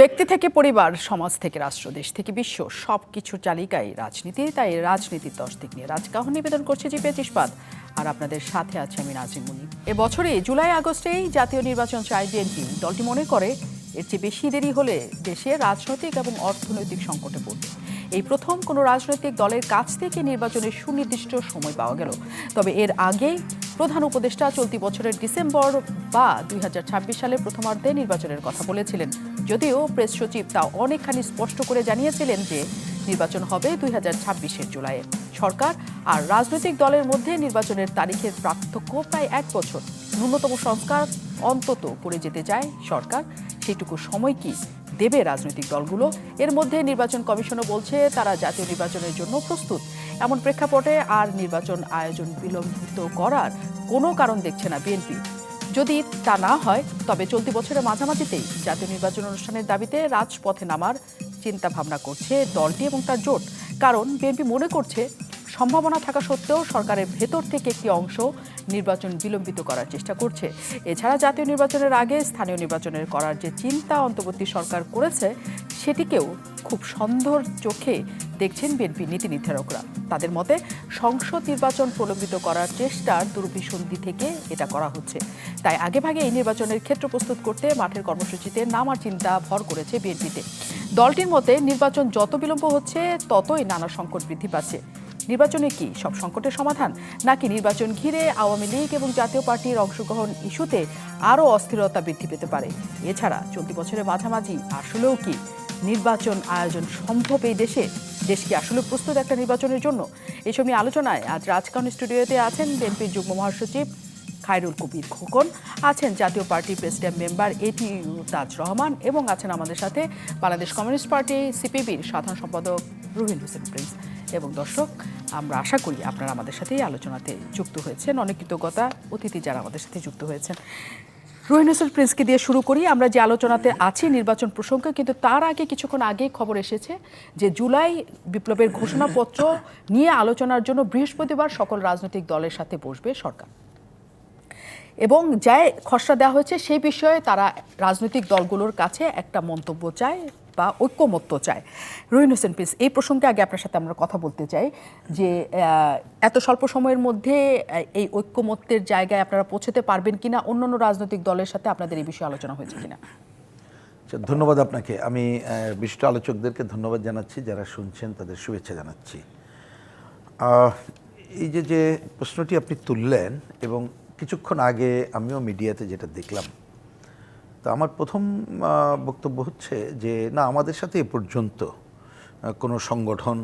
ব্যক্তি থেকে পরিবার, সমাজ থেকে রাষ্ট্র, দেশ থেকে বিশ্ব, সবকিছুর চালিকাই রাজনীতি। তাই রাজনীতির 10 দিক নিয়ে রাজকাহন নিবেদন করছে জি পেজ ইস্পাত। আর আপনাদের সাথে আছে আমি নাজিম মুনি। এবছরে জুলাই আগস্টেই জাতীয় নির্বাচন চায় বিএনপি। দলটি মনে করে এর চেয়ে বেশি দেরি হলে দেশে রাজনৈতিক এবং অর্থনৈতিক সংকটে পড়বে। এই প্রথম কোনো রাজনৈতিক দলের কাছ থেকে নির্বাচনের সুনির্দিষ্ট সময় পাওয়া গেল। তবে এর আগেই প্রধান উপদেষ্টা চলতি বছরের ডিসেম্বর বা 2026 সালের প্রথমার্ধে নির্বাচনের কথা বলেছিলেন। যদিও প্রেস সচিব তা অনেকখানি স্পষ্ট করে জানিয়েছিলেন যে নির্বাচন হবে 2026-এর জুলাইয়ে। সরকার আর রাজনৈতিক দলের মধ্যে নির্বাচনের তারিখের পার্থক্য প্রায় 1 বছর। ন্যূনতম সংস্কার অন্তত করে যেতে চায় সরকার। সেইটুকু সময় কি দেবে রাজনৈতিক দলগুলো? এর মধ্যে নির্বাচন কমিশনও বলছে তারা জাতীয় নির্বাচনের জন্য প্রস্তুত। এমন প্রেক্ষাপটে আর নির্বাচন আয়োজন বিলম্বিত করার কোনো কারণ দেখছে না বিএনপি। যদি তা না হয় তবে চলতি বছরের মাঝামাঝিতেই জাতীয় নির্বাচন অনুষ্ঠানের দাবিতে রাজপথে নামার চিন্তা ভাবনা করছে দলটি এবং তার জোট। কারণ বিএনপি মনে করছে সম্ভাবনা থাকা সত্ত্বেও সরকারের ভেতর থেকে একটি অংশ নির্বাচন বিলম্বিত করার চেষ্টা করছে। এছাড়া জাতীয় নির্বাচনের আগে স্থানীয় নির্বাচনের করার যে চিন্তা অন্তর্বর্তী সরকার করেছে সেটিকেও খুব সন্দেহের চোখে দেখছেন বিএনপি নীতি নির্ধারকরা। তাদের মতে সংসদ নির্বাচন প্রলম্বিত করার চেষ্টার দুরভিসন্ধি থেকে এটা করা হচ্ছে। তাই আগেভাগে এই নির্বাচনের ক্ষেত্র প্রস্তুত করতে মাঠের কর্মসূচিতে নামার চিন্তা ভর করেছে বিএনপিতে। দলটির মতে নির্বাচন যত বিলম্ব হচ্ছে ততই নানা সংকট বৃদ্ধি পাচ্ছে। নির্বাচনে কি সব সংকটের সমাধান, নাকি নির্বাচন ঘিরে আওয়ামী লীগ এবং জাতীয় পার্টির অংশগ্রহণ ইস্যুতে আরও অস্থিরতা বৃদ্ধি পেতে পারে? এছাড়া চলতি বছরের মাঝামাঝি আসলেও কি নির্বাচন আয়োজন সম্ভব এই দেশে? দেশ কি আসলে প্রস্তুত একটা নির্বাচনের জন্য? এসব নিয়ে আলোচনায় আজ রাজকাহন স্টুডিওতে আছেন বিএনপির যুগ্ম মহাসচিব খায়রুল কবির খোকন, আছেন জাতীয় পার্টির প্রেসিডেন্ট মেম্বার এটিইউ তাজ রহমান, এবং আছেন আমাদের সাথে বাংলাদেশ কমিউনিস্ট পার্টি সিপিবির সাধারণ সম্পাদক রুহিন হোসেন প্রিন্স। এবং দর্শক, আমরা আশা করি আপনারা আমাদের সাথে এই আলোচনাতে যুক্ত হয়েছেন। অনেক কৃতজ্ঞতা অতিথি যারা আমাদের সাথে যুক্ত হয়েছেন। রুহিন হোসেন প্রিন্সকে দিয়ে শুরু করি। আমরা যে আলোচনাতে আছি নির্বাচন প্রসঙ্গে, কিন্তু তার আগে কিছুক্ষণ আগেই খবর এসেছে যে জুলাই বিপ্লবের ঘোষণাপত্র নিয়ে আলোচনার জন্য বৃহস্পতিবার সকল রাজনৈতিক দলের সাথে বসবে সরকার, এবং যে খসড়া দেওয়া হয়েছে সেই বিষয়ে তারা রাজনৈতিক দলগুলোর কাছে একটা মন্তব্য চায় বা ঐক্যমত্য চায়। রুহিন হোসেন প্রিন্স, এই প্রসঙ্গে আগে আপনার সাথে আমরা কথা বলতে চাই যে এত স্বল্প সময়ের মধ্যে এই ঐক্যমত্যের জায়গায় আপনারা পৌঁছতে পারবেন কিনা, অন্যান্য রাজনৈতিক দলের সাথে আপনাদের এই বিষয়ে আলোচনা হয়েছে কিনা? ধন্যবাদ আপনাকে। আমি বিশিষ্ট আলোচকদেরকে ধন্যবাদ জানাচ্ছি, যারা শুনছেন তাদের শুভেচ্ছা জানাচ্ছি। এই যে প্রশ্নটি আপনি তুললেন এবং কিছুক্ষণ আগে আমিও মিডিয়াতে যেটা দেখলাম, তো আমার প্রথম বক্তব্য হচ্ছে যে না, আমাদের সাথে এ পর্যন্ত কোনো সংগঠন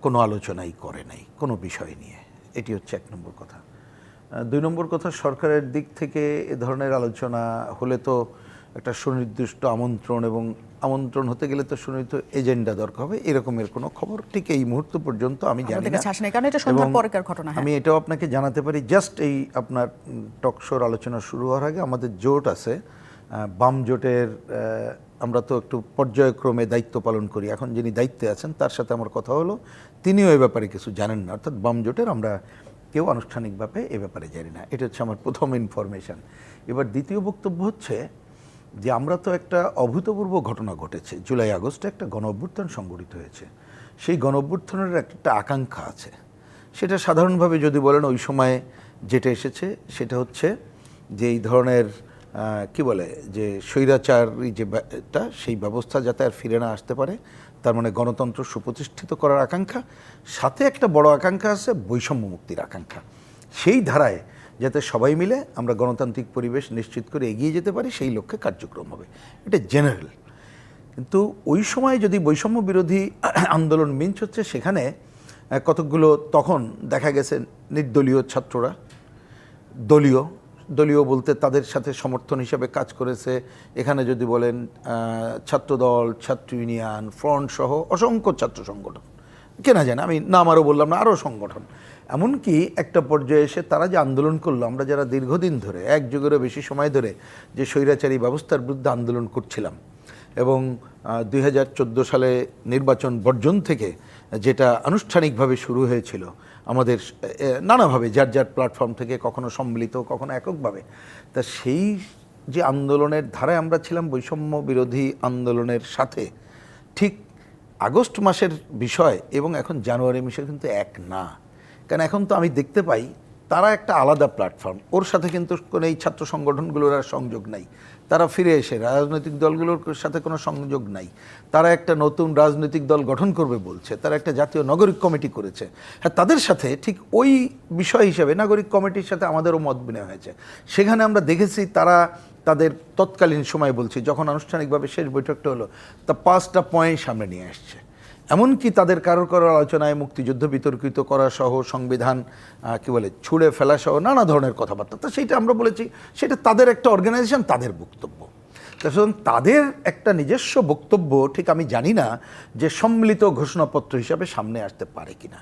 কোনো আলোচনাই করে নাই কোনো বিষয় নিয়ে। এটি হচ্ছে 1 নম্বর কথা। 2 নম্বর কথা, সরকারের দিক থেকে এ ধরনের আলোচনা হলে তো একটা সুনির্দিষ্ট আমন্ত্রণ, এবং আমন্ত্রণ হতে গেলে তো সুনির্দিষ্ট এজেন্ডা দরকার হবে। এরকমের কোনো খবর ঠিক এই মুহূর্ত পর্যন্ত আমি জানি না। আমি এটাও আপনাকে জানাতে পারি, জাস্ট এই আপনার টকশোর আলোচনা শুরু হওয়ার আগে আমাদের জোট আছে, বাম জোটের, আমরা তো একটু পর্যায়ক্রমে দায়িত্ব পালন করি। এখন যিনি দায়িত্বে আছেন তার সাথে আমার কথা হলো, তিনিও এ ব্যাপারে কিছু জানেন না। অর্থাৎ বাম জোটের আমরা কেউ আনুষ্ঠানিকভাবে এ ব্যাপারে জানি না। এটা হচ্ছে আমার প্রথম ইনফরমেশন। এবার দ্বিতীয় বক্তব্য হচ্ছে যে আমরা তো একটা অভূতপূর্ব ঘটনা ঘটেছে, জুলাই আগস্টে একটা গণ অভ্যুত্থান সংঘটিত হয়েছে। সেই গণ অভ্যুত্থানের একটা আকাঙ্ক্ষা আছে। সেটা সাধারণভাবে যদি বলেন ওই সময়ে যেটা এসেছে সেটা হচ্ছে যে এই ধরনের কি বলে যে স্বৈরাচারী যেটা, সেই ব্যবস্থা যাতে আর ফিরে না আসতে পারে, তার মানে গণতন্ত্র সুপ্রতিষ্ঠিত করার আকাঙ্ক্ষা, সাথে একটা বড় আকাঙ্ক্ষা আছে বৈষম্য মুক্তির আকাঙ্ক্ষা। সেই ধারায় যাতে সবাই মিলে আমরা গণতান্ত্রিক পরিবেশ নিশ্চিত করে এগিয়ে যেতে পারি, সেই লক্ষ্যে কার্যক্রম হবে। এটা জেনারেল। কিন্তু ওই সময় যদি বৈষম্য বিরোধী আন্দোলন মিঞ্চ হচ্ছে, সেখানে কতকগুলো তখন দেখা গেছে নির্দলীয় ছাত্ররা, দলীয় বলতে তাদের সাথে সমর্থন হিসাবে কাজ করেছে। এখানে যদি বলেন ছাত্রদল, ছাত্র ইউনিয়ন, ফ্রন্ট সহ অসংখ্য ছাত্র সংগঠন, কেনা যায় না, আমি নাম আরও বললাম না, আরও সংগঠন। এমনকি একটা পর্যায়ে এসে তারা যে আন্দোলন করলো, আমরা যারা দীর্ঘদিন ধরে 1 যুগেরও বেশি সময় ধরে যে স্বৈরাচারী ব্যবস্থার বিরুদ্ধে আন্দোলন করছিলাম, এবং 2014 সালে নির্বাচন বর্জন থেকে যেটা আনুষ্ঠানিকভাবে শুরু হয়েছিল আমাদের নানাভাবে, যার প্ল্যাটফর্ম থেকে, কখনো সম্মিলিত, কখনো এককভাবে, তা সেই যে আন্দোলনের ধারায় আমরা ছিলাম বৈষম্য বিরোধী আন্দোলনের সাথে, ঠিক আগস্ট মাসের বিষয় এবং এখন জানুয়ারি মাসের কিন্তু এক না। কারণ এখন তো আমি দেখতে পাই তারা একটা আলাদা প্ল্যাটফর্ম, ওর সাথে কিন্তু কোনো এই ছাত্র সংগঠনগুলোর আর সংযোগ নাই। তারা ফিরে এসে রাজনৈতিক দলগুলোর সাথে কোনো সংযোগ নাই। তারা একটা নতুন রাজনৈতিক দল গঠন করবে বলছে, তারা একটা জাতীয় নাগরিক কমিটি করেছে। হ্যাঁ, তাদের সাথে ঠিক ওই বিষয় হিসেবে নাগরিক কমিটির সাথে আমাদেরও মত বিনিময় হয়েছে। সেখানে আমরা দেখেছি তারা তাদের তৎকালীন সময়, বলছি যখন আনুষ্ঠানিকভাবে শেষ বৈঠকটা হলো, তা 5টা পয়েন্ট সামনে নিয়ে আসছে। এমনকি তাদের কারো কারো আলোচনায় মুক্তিযুদ্ধ বিতর্কিত করা সহ, সংবিধান কি বলে ছুঁড়ে ফেলা সহ নানা ধরনের কথাবার্তা। তো সেইটা আমরা বলেছি সেটা তাদের একটা অর্গানাইজেশন, তাদের বক্তব্য। সুতরাং তাদের একটা নিজস্ব বক্তব্য ঠিক আমি জানি না যে সম্মিলিত ঘোষণাপত্র হিসাবে সামনে আসতে পারে কিনা।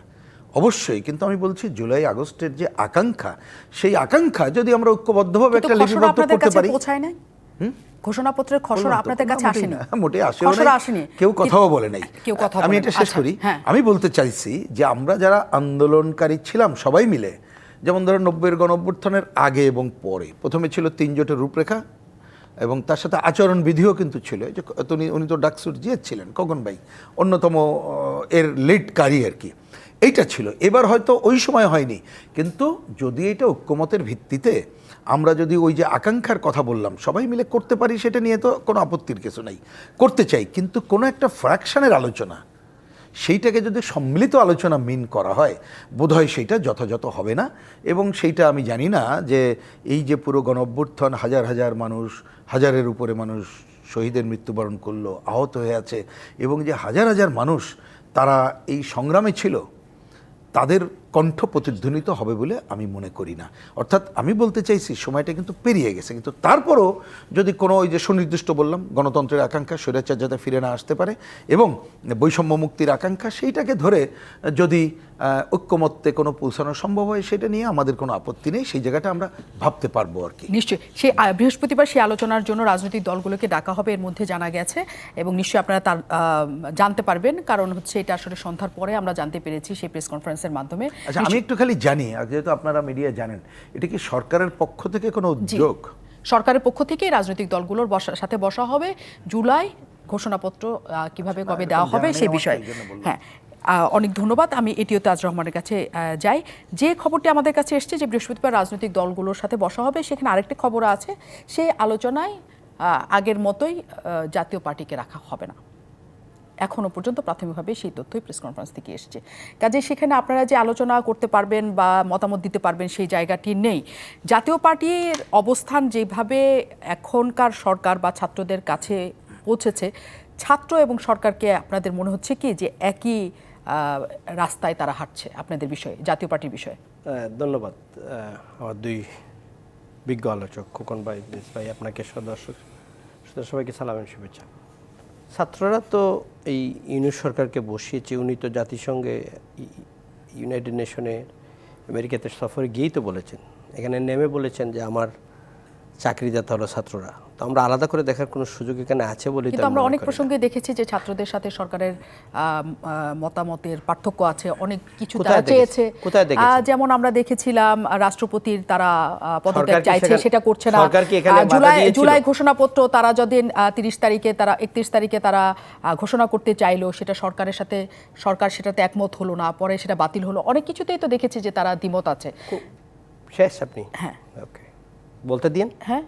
অবশ্যই, কিন্তু আমি বলছি জুলাই আগস্টের যে আকাঙ্ক্ষা, সেই আকাঙ্ক্ষা যদি আমরা ঐক্যবদ্ধভাবে একটা লিপিবদ্ধ করতে পারি। ঘোষণাপত্রের খসড়া আপনাদের কাছে আসেনি? মোটে আসেনি, কেউ কথাও বলে নাই। আমি এটা শেষ করি। আমি বলতে চাইছি যে আমরা যারা আন্দোলনকারী ছিলাম সবাই মিলে, যেমন ধরেন 90-এর গণঅভ্যুত্থানের আগে এবং পরে, প্রথমে ছিল 3 জোটের রূপরেখা এবং তার সাথে আচরণবিধিও কিন্তু ছিল। যে উনি তো ডাকসুর জিএস ছিলেন, খোকন ভাই অন্যতম এর লিডকারী আর কি। এইটা ছিল। এবার হয়তো ওই সময় হয়নি, কিন্তু যদি এটা ঐক্যমতের ভিত্তিতে আমরা যদি ওই যে আকাঙ্ক্ষার কথা বললাম সবাই মিলে করতে পারি, সেটা নিয়ে তো কোনো আপত্তির কিছু নাই, করতে চাই। কিন্তু কোনো একটা ফ্র্যাকশনের আলোচনা, সেইটাকে যদি সম্মিলিত আলোচনা মিন করা হয়, বোধহয় সেইটা যথাযথ হবে না। এবং সেইটা আমি জানি না যে এই যে পুরো গণঅভ্যুত্থান, হাজার হাজার মানুষ, হাজারের উপরে মানুষ শহীদের মৃত্যুবরণ করলো, আহত হয়ে আছে, এবং যে হাজার হাজার মানুষ তারা এই সংগ্রামে ছিল, তাদের কণ্ঠ প্রতিধ্বনিত হবে বলে আমি মনে করি না। অর্থাৎ আমি বলতে চাইছি সময়টা কিন্তু পেরিয়ে গেছে, কিন্তু তারপরও যদি কোনো ওই যে সুনির্দিষ্ট বললাম গণতন্ত্রের আকাঙ্ক্ষা, স্বৈরাচার যাতে ফিরে না আসতে পারে, এবং বৈষম্য মুক্তির আকাঙ্ক্ষা, সেইটাকে ধরে যদি ঐক্যমত্যে কোনো পৌঁছানো সম্ভব হয়, সেটা নিয়ে আমাদের কোনো আপত্তি নেই। সেই জায়গাটা আমরা ভাবতে পারবো আর কি। নিশ্চয়ই সেই বৃহস্পতিবার সেই আলোচনার জন্য রাজনৈতিক দলগুলোকে ডাকা হবে, এর মধ্যে জানা গেছে, এবং নিশ্চয়ই আপনারা তার জানতে পারবেন, কারণ হচ্ছে এটা আসলে সন্ধ্যার পরে আমরা জানতে পেরেছি সেই প্রেস কনফারেন্সের মাধ্যমে। আচ্ছা, আমি একটু খালি জানি, যেহেতু আপনারা মিডিয়া জানেন, এটা কি সরকারের পক্ষ থেকে কোনো উদ্যোগ? সরকারের পক্ষ থেকে রাজনৈতিক দলগুলোর সাথে বসা হবে, জুলাই ঘোষণাপত্র কিভাবে কবে দেওয়া হবে সেই বিষয়ে। হ্যাঁ, অনেক ধন্যবাদ। আমি এটিও তাজ রহমানের কাছে যাই। যে খবরটি আমাদের কাছে এসছে যে বৃহস্পতিবার রাজনৈতিক দলগুলোর সাথে বসা হবে, সেখানে আরেকটি খবর আছে, সেই আলোচনায় আগের মতোই জাতীয় পার্টিকে রাখা হবে না। এখনো পর্যন্ত প্রাথমিকভাবে সেই তথ্যই প্রেস কনফারেন্স থেকে এসছে। কাজে সেখানে আপনারা যে আলোচনা করতে পারবেন বা মতামত দিতে পারবেন সেই জায়গাটি নেই। জাতীয় পার্টির অবস্থান যেভাবে এখনকার সরকার বা ছাত্রদের কাছে পৌঁছেছে, ছাত্র এবং সরকারকে আপনাদের মনে হচ্ছে কি যে একই রাস্তায় তারা হাঁটছে আপনাদের বিষয়ে, জাতীয় পার্টির বিষয়ে? ধন্যবাদ আমার দুই বিজ্ঞ আলোচক, খোকন ভাই, প্রিন্স ভাই, আপনাকে দর্শক সবাইকে সালাম এবং শুভেচ্ছা। ছাত্ররা তো এই ইউনিট সরকারকে বসিয়েছে, উনি তো জাতিসংঘে ইউনাইটেড নেশনে আমেরিকাতে সফরে গিয়েই তো বলেছেন, এখানে নেমে বলেছেন যে আমার চাকরিদাতা হলো ছাত্ররা। তো আমরা আলাদা করে দেখার কোনো সুযোগ এখানে আছে বলে কিন্তু আমরা অনেক প্রসঙ্গে দেখেছি যে ছাত্রদের সাথে সরকারের মতামতের পার্থক্য আছে, অনেক কিছু তারা চেয়েছে। যেমন আমরা দেখেছিলাম রাষ্ট্রপতির তারা পদত্যাগ চাইছে, সেটা করছে না। জুলাই ঘোষণাপত্র তারা যদি 31 তারিখে তারা ঘোষণা করতে চাইলো, সেটা সরকার সেটাতে একমত হলো না, পরে সেটা বাতিল হলো। অনেক কিছুতেই তো দেখেছি যে তারা দ্বিমত আছে। শেষ আপনি? হ্যাঁ, ওকে, বলতে দিন। হ্যাঁ,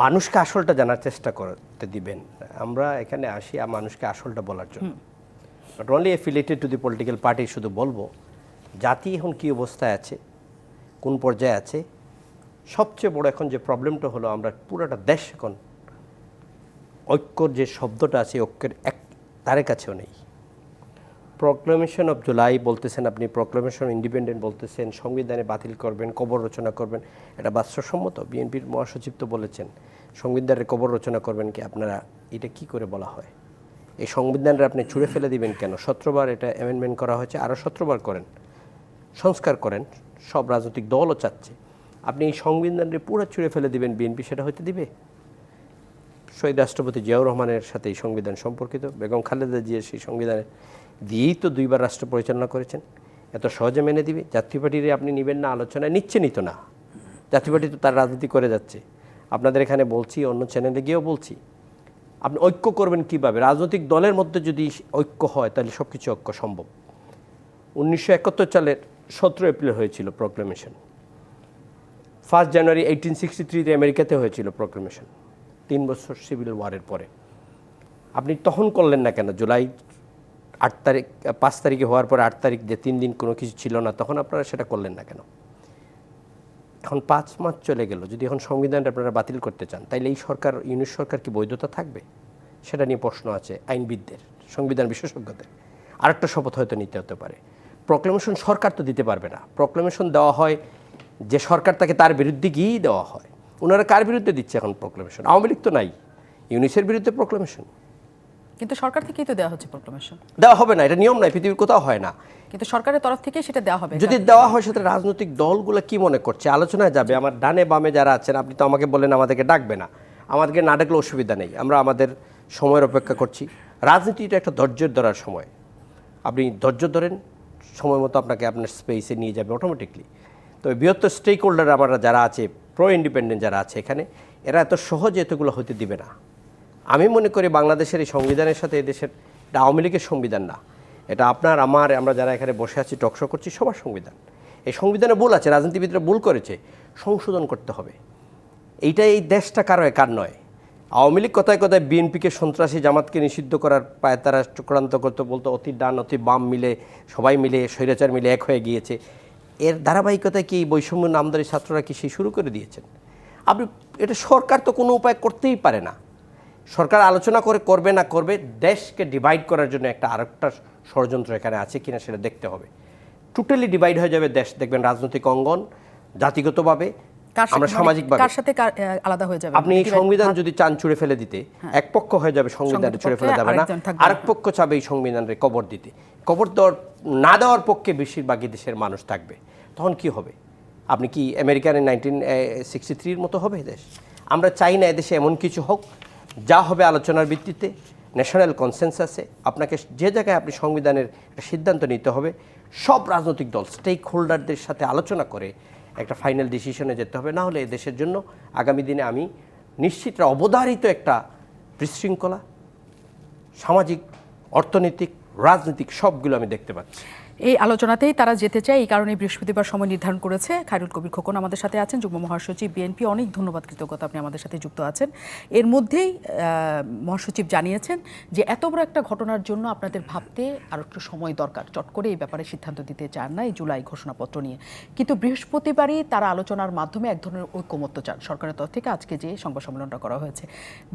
মানুষকে আসলটা জানার চেষ্টা করতে দিবেন। আমরা এখানে আসি আর মানুষকে আসলটা বলার জন্য, not only affiliated to the political party. শুধু বলবো জাতি এখন কী অবস্থায় আছে, কোন পর্যায়ে আছে। সবচেয়ে বড় এখন যে প্রবলেমটা হলো, আমরা পুরোটা দেশ এখন ঐক্যর যে শব্দটা আছে, ঐক্যের তার কাছেও নেই। প্রক্লামেশন অফ জুলাই বলতেছেন আপনি, প্রক্লামেশন ইন্ডিপেন্ডেন্ট বলতেছেন, সংবিধানে বাতিল করবেন, কবর রচনা করবেন, এটা বাস্তবসম্মত? বিএনপির মহাসচিব তো বলেছেন সংবিধানের কবর রচনা করবেন কি আপনারা, এটা কি করে বলা হয়? এই সংবিধানটা আপনি ছুঁড়ে ফেলে দিবেন কেন? 17 বার এটা অ্যামেন্ডমেন্ট করা হয়েছে, আরও 17 বার করেন, সংস্কার করেন, সব রাজনৈতিক দলও চাচ্ছে। আপনি এই সংবিধানটা পুরো ছুঁড়ে ফেলে দিবেন, বিএনপি সেটা হতে দিবে? শহীদ রাষ্ট্রপতি জিয়াউর রহমানের সাথে এই সংবিধান সম্পর্কিত, বেগম খালেদা জিয়া সেই সংবিধানের দিয়েই তো 2 বার রাষ্ট্র পরিচালনা করেছেন। এত সহজে মেনে দিবে? জাতীয় পার্টির আপনি নেবেন না, আলোচনায় নিচ্ছে নিত না, জাতীয় পার্টি তো তার রাজনীতি করে যাচ্ছে। আপনাদের এখানে বলছি, অন্য চ্যানেলে গিয়েও বলছি, আপনি ঐক্য করবেন কিভাবে? রাজনৈতিক দলের মধ্যে যদি ঐক্য হয় তাহলে সব কিছু ঐক্য সম্ভব। 1971 সালের 17 এপ্রিল হয়েছিল প্রোক্লেমেশন। 1 জানুয়ারি 1863 আমেরিকাতে হয়েছিল প্রোক্লেমেশন, 3 বছর সিভিল ওয়ারের পরে। আপনি তখন করলেন না কেন? জুলাই 5 তারিখে হওয়ার পরে 8 তারিখ যে 3 দিন কোনো কিছু ছিল না, তখন আপনারা সেটা করলেন না কেন? এখন 5 মাস চলে গেল, যদি এখন সংবিধানটা আপনারা বাতিল করতে চান, তাইলে এই সরকার, ইউনিট সরকার কি বৈধতা থাকবে? সেটা নিয়ে প্রশ্ন আছে আইনবিদদের, সংবিধান বিশেষজ্ঞদের। আরেকটা শপথ হয়তো নিতে হতে পারে। প্রোক্লেমেশন সরকার তো দিতে পারবে না। প্রোক্লেমেশন দেওয়া হয় যে সরকার, তাকে তার বিরুদ্ধে গিয়েই দেওয়া হয়। ওনারা কার বিরুদ্ধে দিচ্ছে এখন প্রোক্লেমেশন? আওয়ামী লীগ তো নাই, ইউনিসের বিরুদ্ধে প্রোক্লেমেশন কিন্তু সরকার থেকেই তো দেওয়া হচ্ছে প্রোক্লেমেশন। দেওয়া হবে না, এটা নিয়ম নাই, পৃথিবীর কোথাও হয় না। কিন্তু সরকারের তরফ থেকে সেটা দেওয়া হবে। যদি দেওয়া হয়, সেটা রাজনৈতিক দলগুলো কি মনে করছে আলোচনায় যাবে। আমার ডানে বামে যারা আছেন, আপনি তো আমাকে বলেন আমাদেরকে ডাকবে না, আমাদেরকে না ডাকলে অসুবিধা নেই, আমরা আমাদের সময়ের অপেক্ষা করছি। রাজনীতিটা একটা ধৈর্যের ধরার সময়। আপনি ধৈর্য ধরেন, সময় মতো আপনাকে আপনার স্পেসে নিয়ে যাবে অটোমেটিকলি। তবে বৃহত্তর স্টেক হোল্ডার আমরা যারা আছে, প্রো ইন্ডিপেন্ডেন্ট যারা আছে এখানে, এরা এত সহজে এতগুলো হতে দিবে না। আমি মনে করি বাংলাদেশের এই সংবিধানের সাথে এদেশের, এটা আওয়ামী লীগের সংবিধান না, এটা আপনার আমার, আমরা যারা এখানে বসে আছি টকশো করছি, সবার সংবিধান। এই সংবিধানে ভুল আছে, রাজনীতিবিদরা ভুল করেছে, সংশোধন করতে হবে। এইটা এই দেশটা কার নয়। আওয়ামী লীগ কথায় কথায় বিএনপিকে সন্ত্রাসী, জামাতকে নিষিদ্ধ করার পায়ে তারা চক্রান্ত করতে বলতো, অতি ডান অতি বাম মিলে, সবাই মিলে, স্বৈরাচার মিলে এক হয়ে গিয়েছে। এর ধারাবাহিকতায় কি বৈষম্য নামদারি ছাত্ররা কি সেই শুরু করে দিয়েছেন? আপনি, এটা সরকার তো কোনো উপায় করতেই পারে না। সরকার আলোচনা করে করবে না করবে, দেশকে ডিভাইড করার জন্য আরেকটা ষড়যন্ত্র এখানে আছে কিনা সেটা দেখতে হবে। টোটালি ডিভাইড হয়ে যাবে দেশ, দেখবেন রাজনৈতিক অঙ্গন, জাতিগতভাবে, আমরা সামাজিকভাবে। কার সাথে আলাদা হয়ে যাবে? আপনি এই সংবিধান যদি চান ছুঁড়ে ফেলে দিতে, এক পক্ষ হয়ে যাবে, সংবিধান ছুঁড়ে ফেলে যাবে না, আরেক পক্ষ চাবে এই সংবিধানের কবর দিতে। কবর না দেওয়ার পক্ষে বেশিরভাগই দেশের মানুষ থাকবে। তখন কি হবে? আপনি কি আমেরিকার 1963 মতো হবে দেশ? আমরা চাই না এদেশে এমন কিছু হোক, যা হবে আলোচনার ভিত্তিতে, ন্যাশনাল কনসেনসাসে। আপনাকে যে জায়গায় আপনি সংবিধানের সিদ্ধান্ত নিতে হবে, সব রাজনৈতিক দল, স্টেক হোল্ডারদের সাথে আলোচনা করে একটা ফাইনাল ডিসিশনে যেতে হবে। না হলে দেশের জন্য আগামী দিনে আমি নিশ্চিত অবধারিত একটা বিশৃঙ্খলা, সামাজিক, অর্থনৈতিক, রাজনৈতিক সবগুলো আমি দেখতে পাচ্ছি। এই আলোচনাতেই তারা যেতে চায়, এই কারণে বৃহস্পতিবার সময় নির্ধারণ করেছে। খায়রুল কবির খোকন আমাদের সাথে আছেন, যুগ্ম মহাসচিব বিএনপি। অনেক ধন্যবাদ, কৃতজ্ঞতা, আপনি আমাদের সাথে যুক্ত আছেন। এর মধ্যেই মহাসচিব জানিয়েছেন যে এত বড় একটা ঘটনার জন্য আপনাদের ভাবতে আর একটু সময় দরকার, চট করে এই ব্যাপারে সিদ্ধান্ত দিতে চান না এই জুলাই ঘোষণাপত্র নিয়ে। কিন্তু বৃহস্পতিবারই তারা আলোচনার মাধ্যমে এক ধরনের ঐক্যমত্য চান সরকারের তরফ থেকে। আজকে যে সংবাদ সম্মেলনটা করা হয়েছে,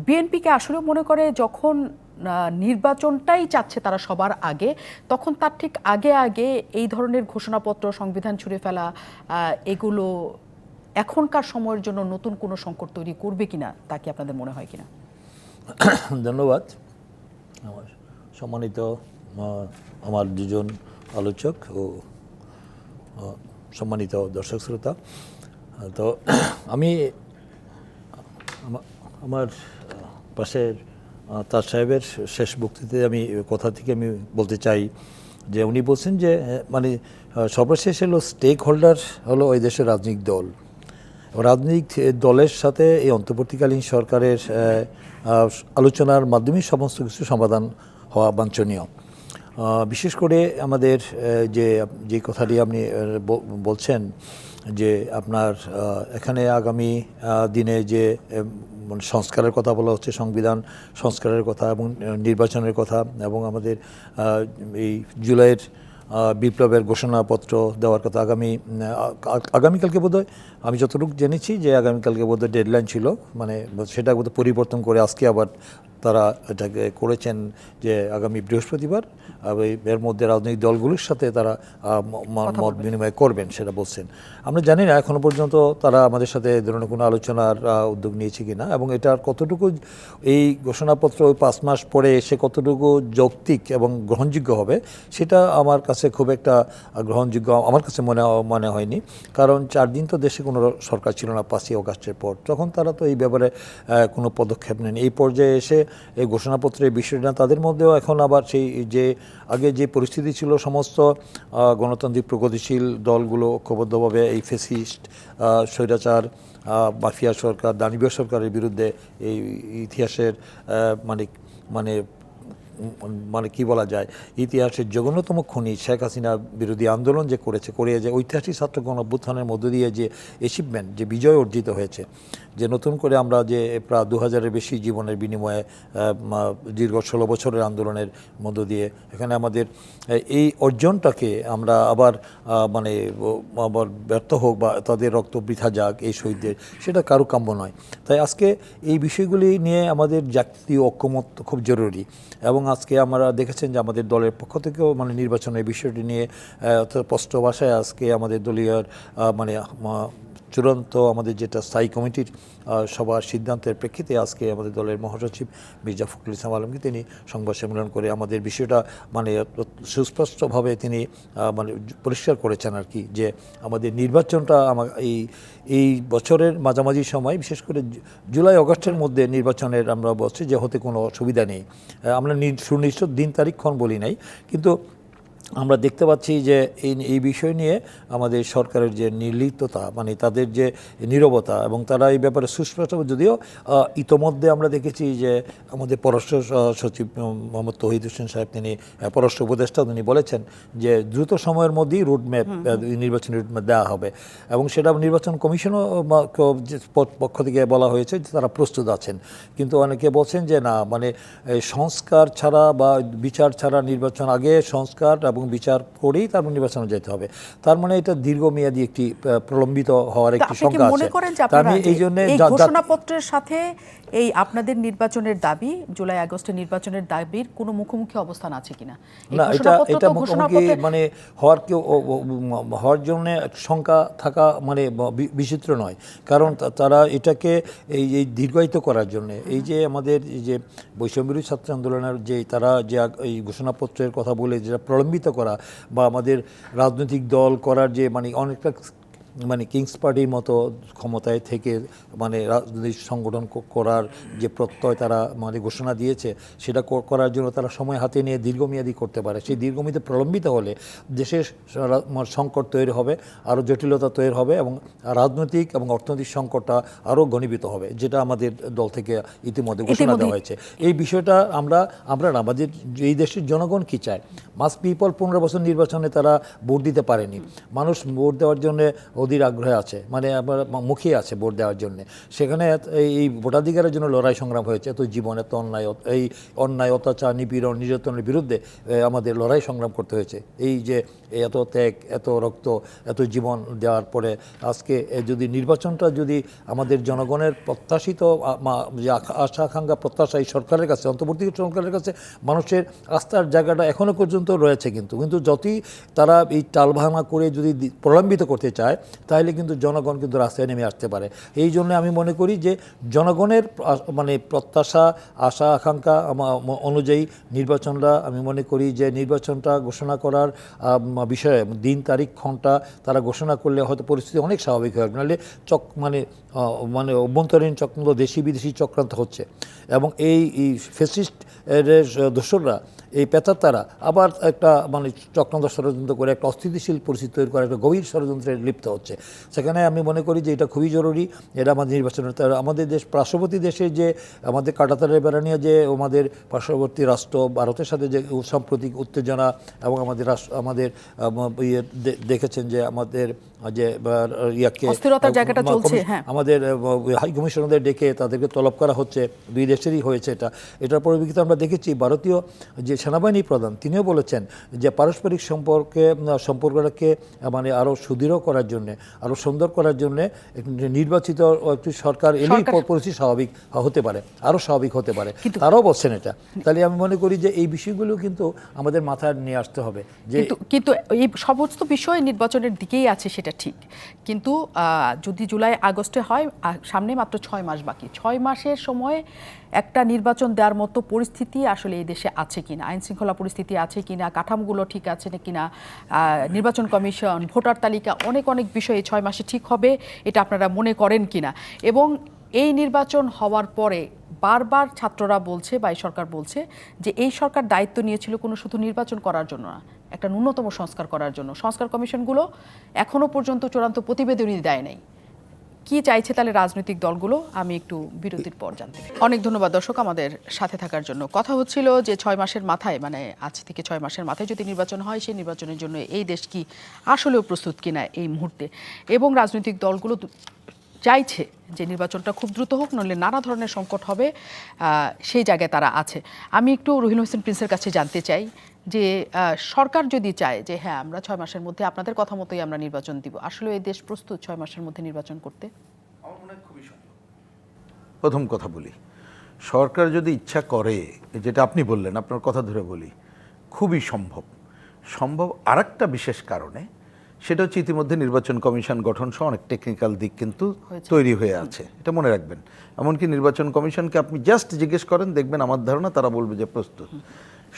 বিএনপিকে আসলেও মনে করে যখন নির্বাচনটাই চাচ্ছে তারা সবার আগে, তখন তার ঠিক আগে আগে এই ধরনের ঘোষণাপত্র, সংবিধান ছুঁড়ে ফেলা, এগুলো এখনকার সময়ের জন্য নতুন কোনো সংকট তৈরি করবে কিনা, তা কি আপনাদের মনে হয় কিনা? ধন্যবাদ। আমার সম্মানিত আমার দুজন আলোচক ও সম্মানিত দর্শক শ্রোতা, তো আমি আমার পাশের তার সাহেবের শেষ বক্তৃতায় আমি কথা থেকে আমি বলতে চাই যে উনি বলছেন যে মানে সর্বশেষ হলো স্টেক হোল্ডার হলো ওই দেশের রাজনৈতিক দল। রাজনৈতিক দলের সাথে এই অন্তর্বর্তীকালীন সরকারের আলোচনার মাধ্যমে সমস্ত কিছু সমাধান হওয়া বাঞ্ছনীয়। বিশেষ করে আমাদের যে কথাটি আপনি বলছেন যে আপনার এখানে আগামী দিনে যে সংস্কারের কথা বলা হচ্ছে, সংবিধান সংস্কারের কথা এবং নির্বাচনের কথা, এবং আমাদের এই জুলাইয়ের বিপ্লবের ঘোষণাপত্র দেওয়ার কথা আগামীকালকে বোধহয়, আমি যতটুকু জেনেছি যে আগামীকালকে বোধহয় ডেডলাইন ছিল, মানে সেটা বোধহয় পরিবর্তন করে আজকে আবার তারা এটাকে করেছেন যে আগামী বৃহস্পতিবার এর মধ্যে রাজনৈতিক দলগুলোর সাথে তারা মত বিনিময় করবেন, সেটা বলছেন। আমরা জানি না এখনো পর্যন্ত তারা আমাদের সাথে এই ধরনের কোনো আলোচনার উদ্যোগ নিয়েছে কিনা, এবং এটার কতটুকু এই ঘোষণাপত্র 5 মাস পরে এসে কতটুকু যৌক্তিক এবং গ্রহণযোগ্য হবে, সেটা আমার কাছে খুব একটা গ্রহণযোগ্য আমার কাছে মনে হয়নি। কারণ 4 দিন তো দেশে কোনো সরকার ছিল না 5ই অগাস্টের পর, তখন তারা তো এই ব্যাপারে কোনো পদক্ষেপ নেন। এই পর্যায়ে এসে এই ঘোষণাপত্রের বিষয়টা, তাদের মধ্যেও এখন আবার সেই যে আগে যে পরিস্থিতি ছিল, সমস্ত গণতান্ত্রিক প্রগতিশীল দলগুলো ঐক্যবদ্ধভাবে এই ফেসিস্ট স্বৈরাচার মাফিয়া সরকার, দানবীয় সরকারের বিরুদ্ধে এই ইতিহাসের মানে মানে মানে কি বলা যায়, ইতিহাসের জঘন্যতম খুনি শেখ হাসিনা বিরোধী আন্দোলন যে করে যে ঐতিহাসিক ছাত্র গণ অভ্যুত্থানের মধ্য দিয়ে যে অ্যাচিভমেন্ট, যে বিজয় অর্জিত হয়েছে, যে নতুন করে আমরা যে প্রায় 2000-এর বেশি জীবনের বিনিময়ে দীর্ঘ 16 বছরের আন্দোলনের মধ্য দিয়ে এখানে আমাদের এই অর্জনটাকে আমরা আবার মানে আবার ব্যর্থ হোক বা তাদের রক্ত বৃথা যাক এই শহীদদের, সেটা কারো কাম্য নয়। তাই আজকে এই বিষয়গুলি নিয়ে আমাদের জাতীয় ঐক্যমত খুব জরুরি। এবং আজকে আমরা দেখেছেন যে আমাদের দলের পক্ষ থেকেও মানে নির্বাচনের বিষয়টি নিয়ে স্পষ্ট ভাষায় আজকে আমাদের দলীয় মানে চূড়ান্ত আমাদের যেটা স্থায়ী কমিটির সবার সিদ্ধান্তের প্রেক্ষিতে আজকে আমাদের দলের মহাসচিব মির্জা ফখরুল ইসলাম আলমগীর তিনি সংবাদ সম্মেলন করে আমাদের বিষয়টা মানে সুস্পষ্টভাবে তিনি মানে পরিষ্কার করেছেন আর কি, যে আমাদের নির্বাচনটা এই বছরের মাঝামাঝি সময়, বিশেষ করে জুলাই আগস্টের মধ্যে নির্বাচনের আমরা বলছি যে হতে কোনো অসুবিধা নেই। আমরা সুনির্দিষ্ট দিন তারিখক্ষণ বলি নাই, কিন্তু আমরা দেখতে পাচ্ছি যে এই বিষয় নিয়ে আমাদের সরকারের যে নির্লিপ্ততা, মানে তাদের যে নীরবতা, এবং তারা এই ব্যাপারে সুস্পষ্ট, যদিও ইতোমধ্যে আমরা দেখেছি যে আমাদের পররাষ্ট্র সচিব মোহাম্মদ তৌহিদ হোসেন সাহেব তিনি পররাষ্ট্র উপদেষ্টা তিনি বলেছেন যে দ্রুত সময়ের মধ্যেই রোডম্যাপ, নির্বাচনী রোডম্যাপ দেওয়া হবে, এবং সেটা নির্বাচন কমিশনও পক্ষ থেকে বলা হয়েছে যে তারা প্রস্তুত আছেন। কিন্তু অনেকে বলছেন যে না, মানে সংস্কার ছাড়া বা বিচার ছাড়া নির্বাচন, আগে সংস্কার এবং বিচার করেই তারপর নির্বাচনে যেতে হবে। তার মানে এটা দীর্ঘমেয়াদী একটি প্রলম্বিত হওয়ার একটি শঙ্কা আছে। আমি এই জন্য ঘোষণাপত্রের সাথে এই আপনাদের নির্বাচনের দাবি, জুলাই আগস্টের নির্বাচনের দাবির কোনো মুখোমুখি অবস্থান আছে কিনা? না, এটা মুখোমুখি মানে হওয়ার জন্য শঙ্কা থাকা মানে বিচিত্র নয়, কারণ তারা এটাকে এই দীর্ঘায়িত করার জন্য, এই যে আমাদের যে বৈষম্যবিরোধী ছাত্র আন্দোলনের যে তারা যে এই ঘোষণাপত্রের কথা বলে যেটা প্রলম্বিত করা, বা আমাদের রাজনৈতিক দল করার যে মানে অনেকটা মানে কিংস পার্টির মতো ক্ষমতায় থেকে মানে রাজনৈতিক সংগঠন করার যে প্রত্যয় তারা মানে ঘোষণা দিয়েছে, সেটা করার জন্য তারা সময় হাতে নিয়ে দীর্ঘমেয়াদী করতে পারে। সেই দীর্ঘমেয়াদী প্রলম্বিত হলে দেশের সংকট তৈরি হবে, আরও জটিলতা তৈরি হবে, এবং রাজনৈতিক এবং অর্থনৈতিক সংকটটা আরও ঘনীভূত হবে, যেটা আমাদের দল থেকে ইতিমধ্যে ঘোষণা দেওয়া হয়েছে। এই বিষয়টা আমরা আমাদের এই দেশের জনগণ কি চায়। মাস পিপল 15 বছর নির্বাচনে তারা ভোট দিতে পারেনি, মানুষ ভোট দেওয়ার জন্য অধীর আগ্রহে আছে, মানে আমার মুখিয়ে আছে ভোট দেওয়ার জন্য। সেখানে এই ভোটাধিকারের জন্য লড়াই সংগ্রাম হয়েছে, এত জীবন, এত অন্যায় অত্যাচার, নিপীড়ন, নির্যাতনের বিরুদ্ধে আমাদের লড়াই সংগ্রাম করতে হয়েছে। এই যে এত ত্যাগ, এত রক্ত, এত জীবন দেওয়ার পরে আজকে যদি নির্বাচনটা যদি আমাদের জনগণের প্রত্যাশিত যে আশা আকাঙ্ক্ষা প্রত্যাশা এই সরকারের কাছে, অন্তর্বর্তী সরকারের কাছে মানুষের আস্থার জায়গাটা এখনও পর্যন্ত রয়েছে, কিন্তু যতই তারা এই টালবাহানা করে যদি প্রলম্বিত করতে চায়, তাহলে কিন্তু জনগণ কিন্তু রাস্তায় নেমে আসতে পারে। এই জন্য আমি মনে করি যে জনগণের মানে প্রত্যাশা, আশা আকাঙ্ক্ষা অনুযায়ী নির্বাচনটা, আমি মনে করি যে নির্বাচনটা ঘোষণা করার বিষয়ে দিন তারিখ ক্ষণটা তারা ঘোষণা করলে হয়তো পরিস্থিতি অনেক স্বাভাবিক হয়। নাহলে মানে অভ্যন্তরীণ চক্রান্ত, দেশি বিদেশি চক্রান্ত হচ্ছে, এবং এই ফ্যাসিস্ট দোসররা, এই পেতাত্তারা আবার একটা মানে চক্রান্ত ষড়যন্ত্র করে একটা অস্থিতিশীল পরিস্থিতি তৈরি করার একটা গভীর ষড়যন্ত্রে লিপ্ত হচ্ছে। সেখানে আমি মনে করি যে এটা খুবই জরুরি। এটা আমাদের নির্বাচনের, আমাদের পার্শ্ববর্তী দেশে যে আমাদের কাঁটাতারের বেড়া নিয়ে যে আমাদের পার্শ্ববর্তী রাষ্ট্র ভারতের সাথে যে সাম্প্রতিক উত্তেজনা, এবং আমাদের দেখেছেন যে আমাদের যে আমাদের হাই কমিশনারদের ডেকে তাদেরকে তলব করা হচ্ছে, দুই দেশেরই হয়েছে এটার পরিপ্রেক্ষিতে আমরা দেখেছি ভারতীয় যে সেনাবাহিনী প্রধান তিনিও বলেছেন যে পারস্পরিক সম্পর্কটাকে মানে আরও সুদৃঢ় করার জন্যে, আরও সুন্দর করার জন্যে নির্বাচিত একটি সরকার এলেই পরিস্থিতি স্বাভাবিক হতে পারে, আরও স্বাভাবিক হতে পারে, তারাও বলছেন এটা। তাহলে আমি মনে করি যে এই বিষয়গুলো কিন্তু আমাদের মাথায় নিয়ে আসতে হবে। যে কিন্তু এই সমস্ত বিষয় নির্বাচনের দিকেই আছে, সেটা ঠিক, কিন্তু যদি জুলাই আগস্টে হয়, সামনে মাত্র 6 মাস বাকি। 6 মাসের সময় একটা নির্বাচন দেওয়ার মতো পরিস্থিতি আসলে এই দেশে আছে কিনা, আইন শৃঙ্খলা পরিস্থিতি আছে কিনা, কাঠামোগুলো ঠিক আছে কিনা, নির্বাচন কমিশন, ভোটার তালিকা, অনেক বিষয় এই 6 মাসে ঠিক হবে, এটা আপনারা মনে করেন কিনা? এবং এই নির্বাচন হওয়ার পরে বারবার ছাত্ররা বলছে বা এই সরকার বলছে যে এই সরকার দায়িত্ব নিয়েছিল কোনো শুধু নির্বাচন করার জন্য না, একটা ন্যূনতম সংস্কার করার জন্য। সংস্কার কমিশনগুলো এখনো পর্যন্ত চূড়ান্ত প্রতিবেদনই দেয় নাই। কি চাইছে তাহলে রাজনৈতিক দলগুলো, আমি একটু বিরতির পর জানতে চাই। অনেক ধন্যবাদ দর্শক আমাদের সাথে থাকার জন্য। কথা হচ্ছিল যে 6 মাসের মাথায়, মানে আজ থেকে 6 মাসের মাথায় যদি নির্বাচন হয়, সেই নির্বাচনের জন্য এই দেশ কি আসলেও প্রস্তুত কিনা এই মুহূর্তে, এবং রাজনৈতিক দলগুলো চাইছে যে নির্বাচনটা খুব দ্রুত হোক, নইলে নানা ধরনের সংকট হবে, সেই জায়গায় তারা আছে। আমি একটু রুহিল হোসেন প্রিন্সের কাছে জানতে চাই যে সরকার যদি চায় যে হ্যাঁ আমরা 6 মাসের মধ্যে আপনাদের কথা মতোই আমরা নির্বাচন দিব, আসলে এই দেশ প্রস্তুত 6 মাসের মধ্যে নির্বাচন করতে? আমার মনে হয় খুবই সম্ভব। প্রথম কথা বলি, সরকার যদি ইচ্ছা করে, যেটা আপনি বললেন, আপনার কথা ধরে বলি, খুবই সম্ভব। সম্ভব আরেকটা বিশেষ কারণে, সেটা হচ্ছে ইতিমধ্যে নির্বাচন কমিশন গঠন সহ অনেক টেকনিক্যাল দিক কিন্তু তৈরি হয়ে আছে, এটা মনে রাখবেন। এমনকি নির্বাচন কমিশনকে আপনি জাস্ট জিজ্ঞেস করেন, দেখবেন আমার ধারণা তারা বলবে যে প্রস্তুত।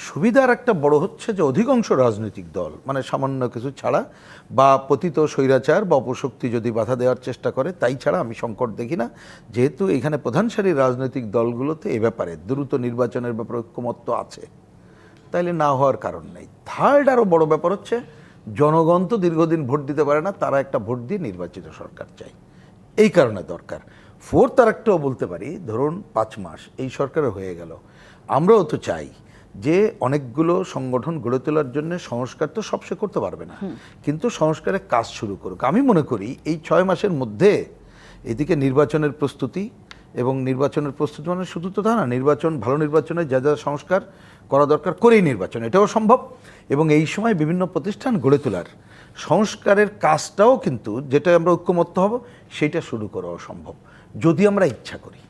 সুবিধার একটা বড় হচ্ছে যে অধিকাংশ রাজনৈতিক দল, মানে সামান্য কিছু ছাড়া, বা পতিত স্বৈরাচার বা অপশক্তি যদি বাধা দেওয়ার চেষ্টা করে, তাই ছাড়া আমি সংকট দেখি না। যেহেতু এখানে প্রধান সারির রাজনৈতিক দলগুলোতে এ ব্যাপারে দ্রুত নির্বাচনের ব্যাপারে ঐক্যমত্য আছে, তাইলে না হওয়ার কারণ নেই। থার্ড আরও বড় ব্যাপার হচ্ছে, জনগণ তো দীর্ঘদিন ভোট দিতে পারে না, তারা একটা ভোট দিয়ে নির্বাচিত সরকার চায়, এই কারণে দরকার। ফোর্থ আর একটাও বলতে পারি, ধরুন 5 মাস এই সরকারে হয়ে গেল, আমরাও তো চাই যে অনেকগুলো সংগঠন গড়ে তোলার জন্য সংস্কার তো সব সে করতে পারবে না, কিন্তু সংস্কারের কাজ শুরু করুক। আমি মনে করি এই 6 মাসের মধ্যে এদিকে নির্বাচনের প্রস্তুতি, এবং নির্বাচনের প্রস্তুতি মানে শুধু তো তা না, নির্বাচন, ভালো নির্বাচনে যা যা সংস্কার করা দরকার করেই নির্বাচন, এটাও সম্ভব। এবং এই সময় বিভিন্ন প্রতিষ্ঠান গড়ে তোলার সংস্কারের কাজটাও কিন্তু, যেটা আমরা ঐক্যমত্য হব, সেটা শুরু করাও সম্ভব, যদি আমরা ইচ্ছা করি।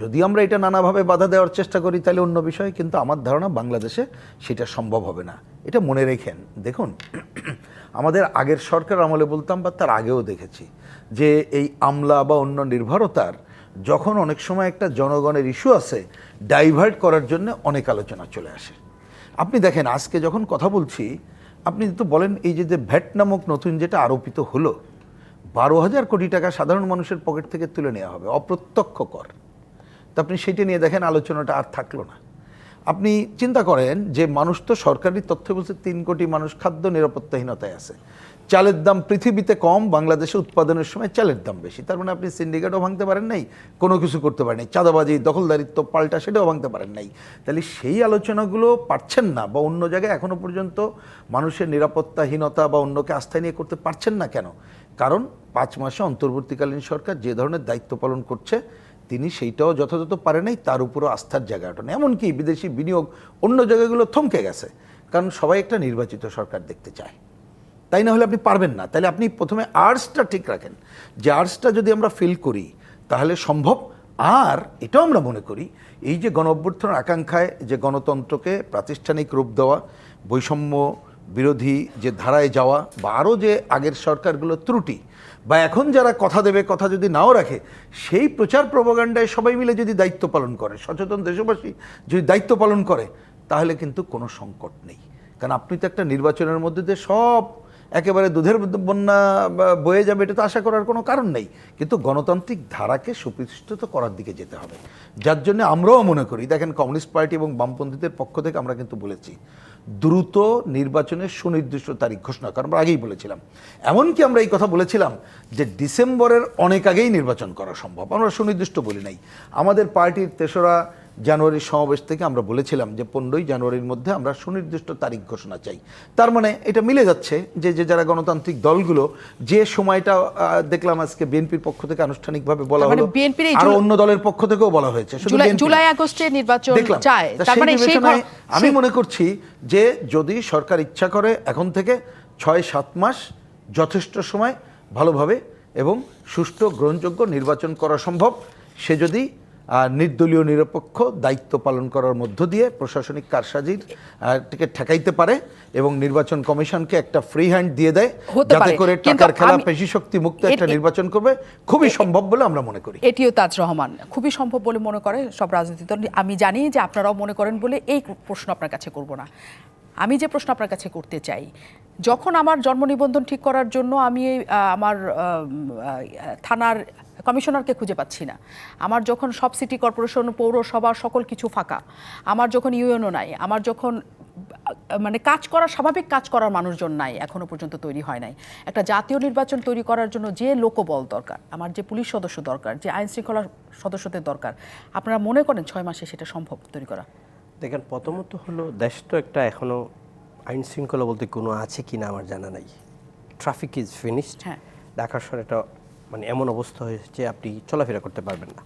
যদি আমরা এটা নানাভাবে বাধা দেওয়ার চেষ্টা করি তাহলে অন্য বিষয়, কিন্তু আমার ধারণা বাংলাদেশে সেটা সম্ভব হবে না। এটা মনে রেখেন। দেখুন, আমাদের আগের সরকার আমলে বলতাম, বা তার আগেও দেখেছি যে এই আমলা বা অন্য নির্ভরতার যখন অনেক সময় একটা জনগণের ইস্যু আছে, ডাইভার্ট করার জন্য অনেক আলোচনা চলে আসে। আপনি দেখেন, আজকে যখন কথা বলছি, আপনি তো বলেন এই যে ভ্যাট নামক নতুন যেটা আরোপিত হলো, 12,000 কোটি টাকা সাধারণ মানুষের পকেট থেকে তুলে নেওয়া হবে, অপ্রত্যক্ষ কর। তো আপনি সেটা নিয়ে দেখেন, আলোচনাটা আর থাকলো না। আপনি চিন্তা করেন যে মানুষ তো, সরকারি তথ্য বলছে 3 কোটি মানুষ খাদ্য নিরাপত্তাহীনতায় আছে। চালের দাম পৃথিবীতে কম, বাংলাদেশে উৎপাদনের সময় চালের দাম বেশি। তার মানে আপনি সিন্ডিকেটও ভাঙতে পারেন নাই, কোনো কিছু করতে পারেন নাই, চাঁদাবাজি, দখলদারিত্ব, পাল্টা, সেটাও ভাঙতে পারেন নাই। তাহলে সেই আলোচনাগুলো পারছেন না, বা অন্য জায়গায় এখনো পর্যন্ত মানুষের নিরাপত্তাহীনতা বা অন্যকে আস্থা নিয়ে করতে পারছেন না। কেন? কারণ 5 মাসে অন্তর্বর্তীকালীন সরকার যে ধরনের দায়িত্ব পালন করছে, তিনি সেইটাও যথাযথ পারে নাই, তার উপরও আস্থার জায়গাটা নেই। এমনকি বিদেশি বিনিয়োগ অন্য জায়গাগুলো থমকে গেছে, কারণ সবাই একটা নির্বাচিত সরকার দেখতে চায়। তাই না হলে আপনি পারবেন না। তাহলে আপনি প্রথমে আর্টসটা ঠিক রাখেন, যে আর্টসটা যদি আমরা ফিল করি তাহলে সম্ভব। আর এটাও আমরা মনে করি, এই যে গণ অভ্যুত্থানের আকাঙ্ক্ষায় যে গণতন্ত্রকে প্রাতিষ্ঠানিক রূপ দেওয়া, বৈষম্য বিরোধী যে ধারায় যাওয়া, বা আরও যে আগের সরকারগুলো ত্রুটি, বা এখন যারা কথা দেবে, কথা যদি নাও রাখে, সেই প্রচার প্রপাগান্ডায় সবাই মিলে যদি দায়িত্ব পালন করে, সচেতন দেশবাসী যদি দায়িত্ব পালন করে, তাহলে কিন্তু কোনো সংকট নেই। কারণ আপনি তো একটা নির্বাচনের মধ্যে দিয়ে সব একেবারে দুধের বন্যা বয়ে যাবে, এটা তো আশা করার কোনো কারণ নেই। কিন্তু গণতান্ত্রিক ধারাকে সুপ্রতিষ্ঠিত করার দিকে যেতে হবে, যার জন্য আমরাও মনে করি, দেখেন কমিউনিস্ট পার্টি এবং বামপন্থীদের পক্ষ থেকে আমরা কিন্তু বলেছি দ্রুত নির্বাচনের সুনির্দিষ্ট তারিখ ঘোষণা করা। আমরা আগেই বলেছিলাম, এমনকি আমরা এই কথা বলেছিলাম যে ডিসেম্বরের অনেক আগেই নির্বাচন করা সম্ভব। আমরা সুনির্দিষ্ট বলি নাই। আমাদের পার্টির 3রা জানুয়ারির সমাবেশ থেকে আমরা বলেছিলাম যে 15ই জানুয়ারির মধ্যে আমরা সুনির্দিষ্ট তারিখ ঘোষণা চাই। তার মানে এটা মিলে যাচ্ছে যে যারা গণতান্ত্রিক দলগুলো, যে সময়টা দেখলাম আজকে বিএনপির পক্ষ থেকে আনুষ্ঠানিকভাবে বলা হলো, আর অন্য দলের পক্ষ থেকেও বলা হয়েছে, জুলাই আগস্টে নির্বাচন চায়। তার মানে আমি মনে করছি যে যদি সরকার ইচ্ছা করে, এখন থেকে 6-7 মাস যথেষ্ট সময় ভালোভাবে এবং সুষ্ঠু গ্রহণযোগ্য নির্বাচন করা সম্ভব। সে যদি নির্দলীয় নিরপেক্ষ দায়িত্ব পালন করার মধ্য দিয়ে প্রশাসনিক কারসাজির থেকে ঠেকাইতে পারে, এবং নির্বাচন কমিশনকে একটা ফ্রি হ্যান্ড দিয়ে দেয়, যাতে করে টাকার খেলা, পেশি শক্তি মুক্ত একটা নির্বাচন করবে, খুবই সম্ভব বলে আমরা মনে করি। এটিও তাজ রহমান খুবই সম্ভব বলে মনে করে সব রাজনৈতিক দল। আমি জানি যে আপনারাও মনে করেন বলে এই প্রশ্ন আপনার কাছে করব না। আমি যে প্রশ্ন আপনার কাছে করতে চাই, যখন আমার জন্ম নিবন্ধন ঠিক করার জন্য আমি আমার থানার কমিশনারকে খুঁজে পাচ্ছি না, আমার যখন সব সিটি কর্পোরেশন পৌরসভা সকল কিছু ফাঁকা, আমার যখন ইউএনও নাই, আমার যখন মানে কাজ করার স্বাভাবিক কাজ করার মানুষজন নাই, এখনো পর্যন্ত তৈরি হয় নাই। একটা জাতীয় নির্বাচন তৈরি করার জন্য যে লোকবল দরকার, আমার যে পুলিশ সদস্য দরকার, যে আইন শৃঙ্খলা সদস্যদের দরকার, আপনারা মনে করেন 6 মাসে সেটা সম্ভব তৈরি করা? দেখেন, প্রথমত হলো দেশ তো একটা এখনো আইন শৃঙ্খলা বলতে কোনো আছে কিনা আমার জানা নাই। Traffic is finished. হ্যাঁ। ঢাকা শহরে একটা মানে এমন অবস্থা হয়েছে যে আপনি চলাফেরা করতে পারবেন না,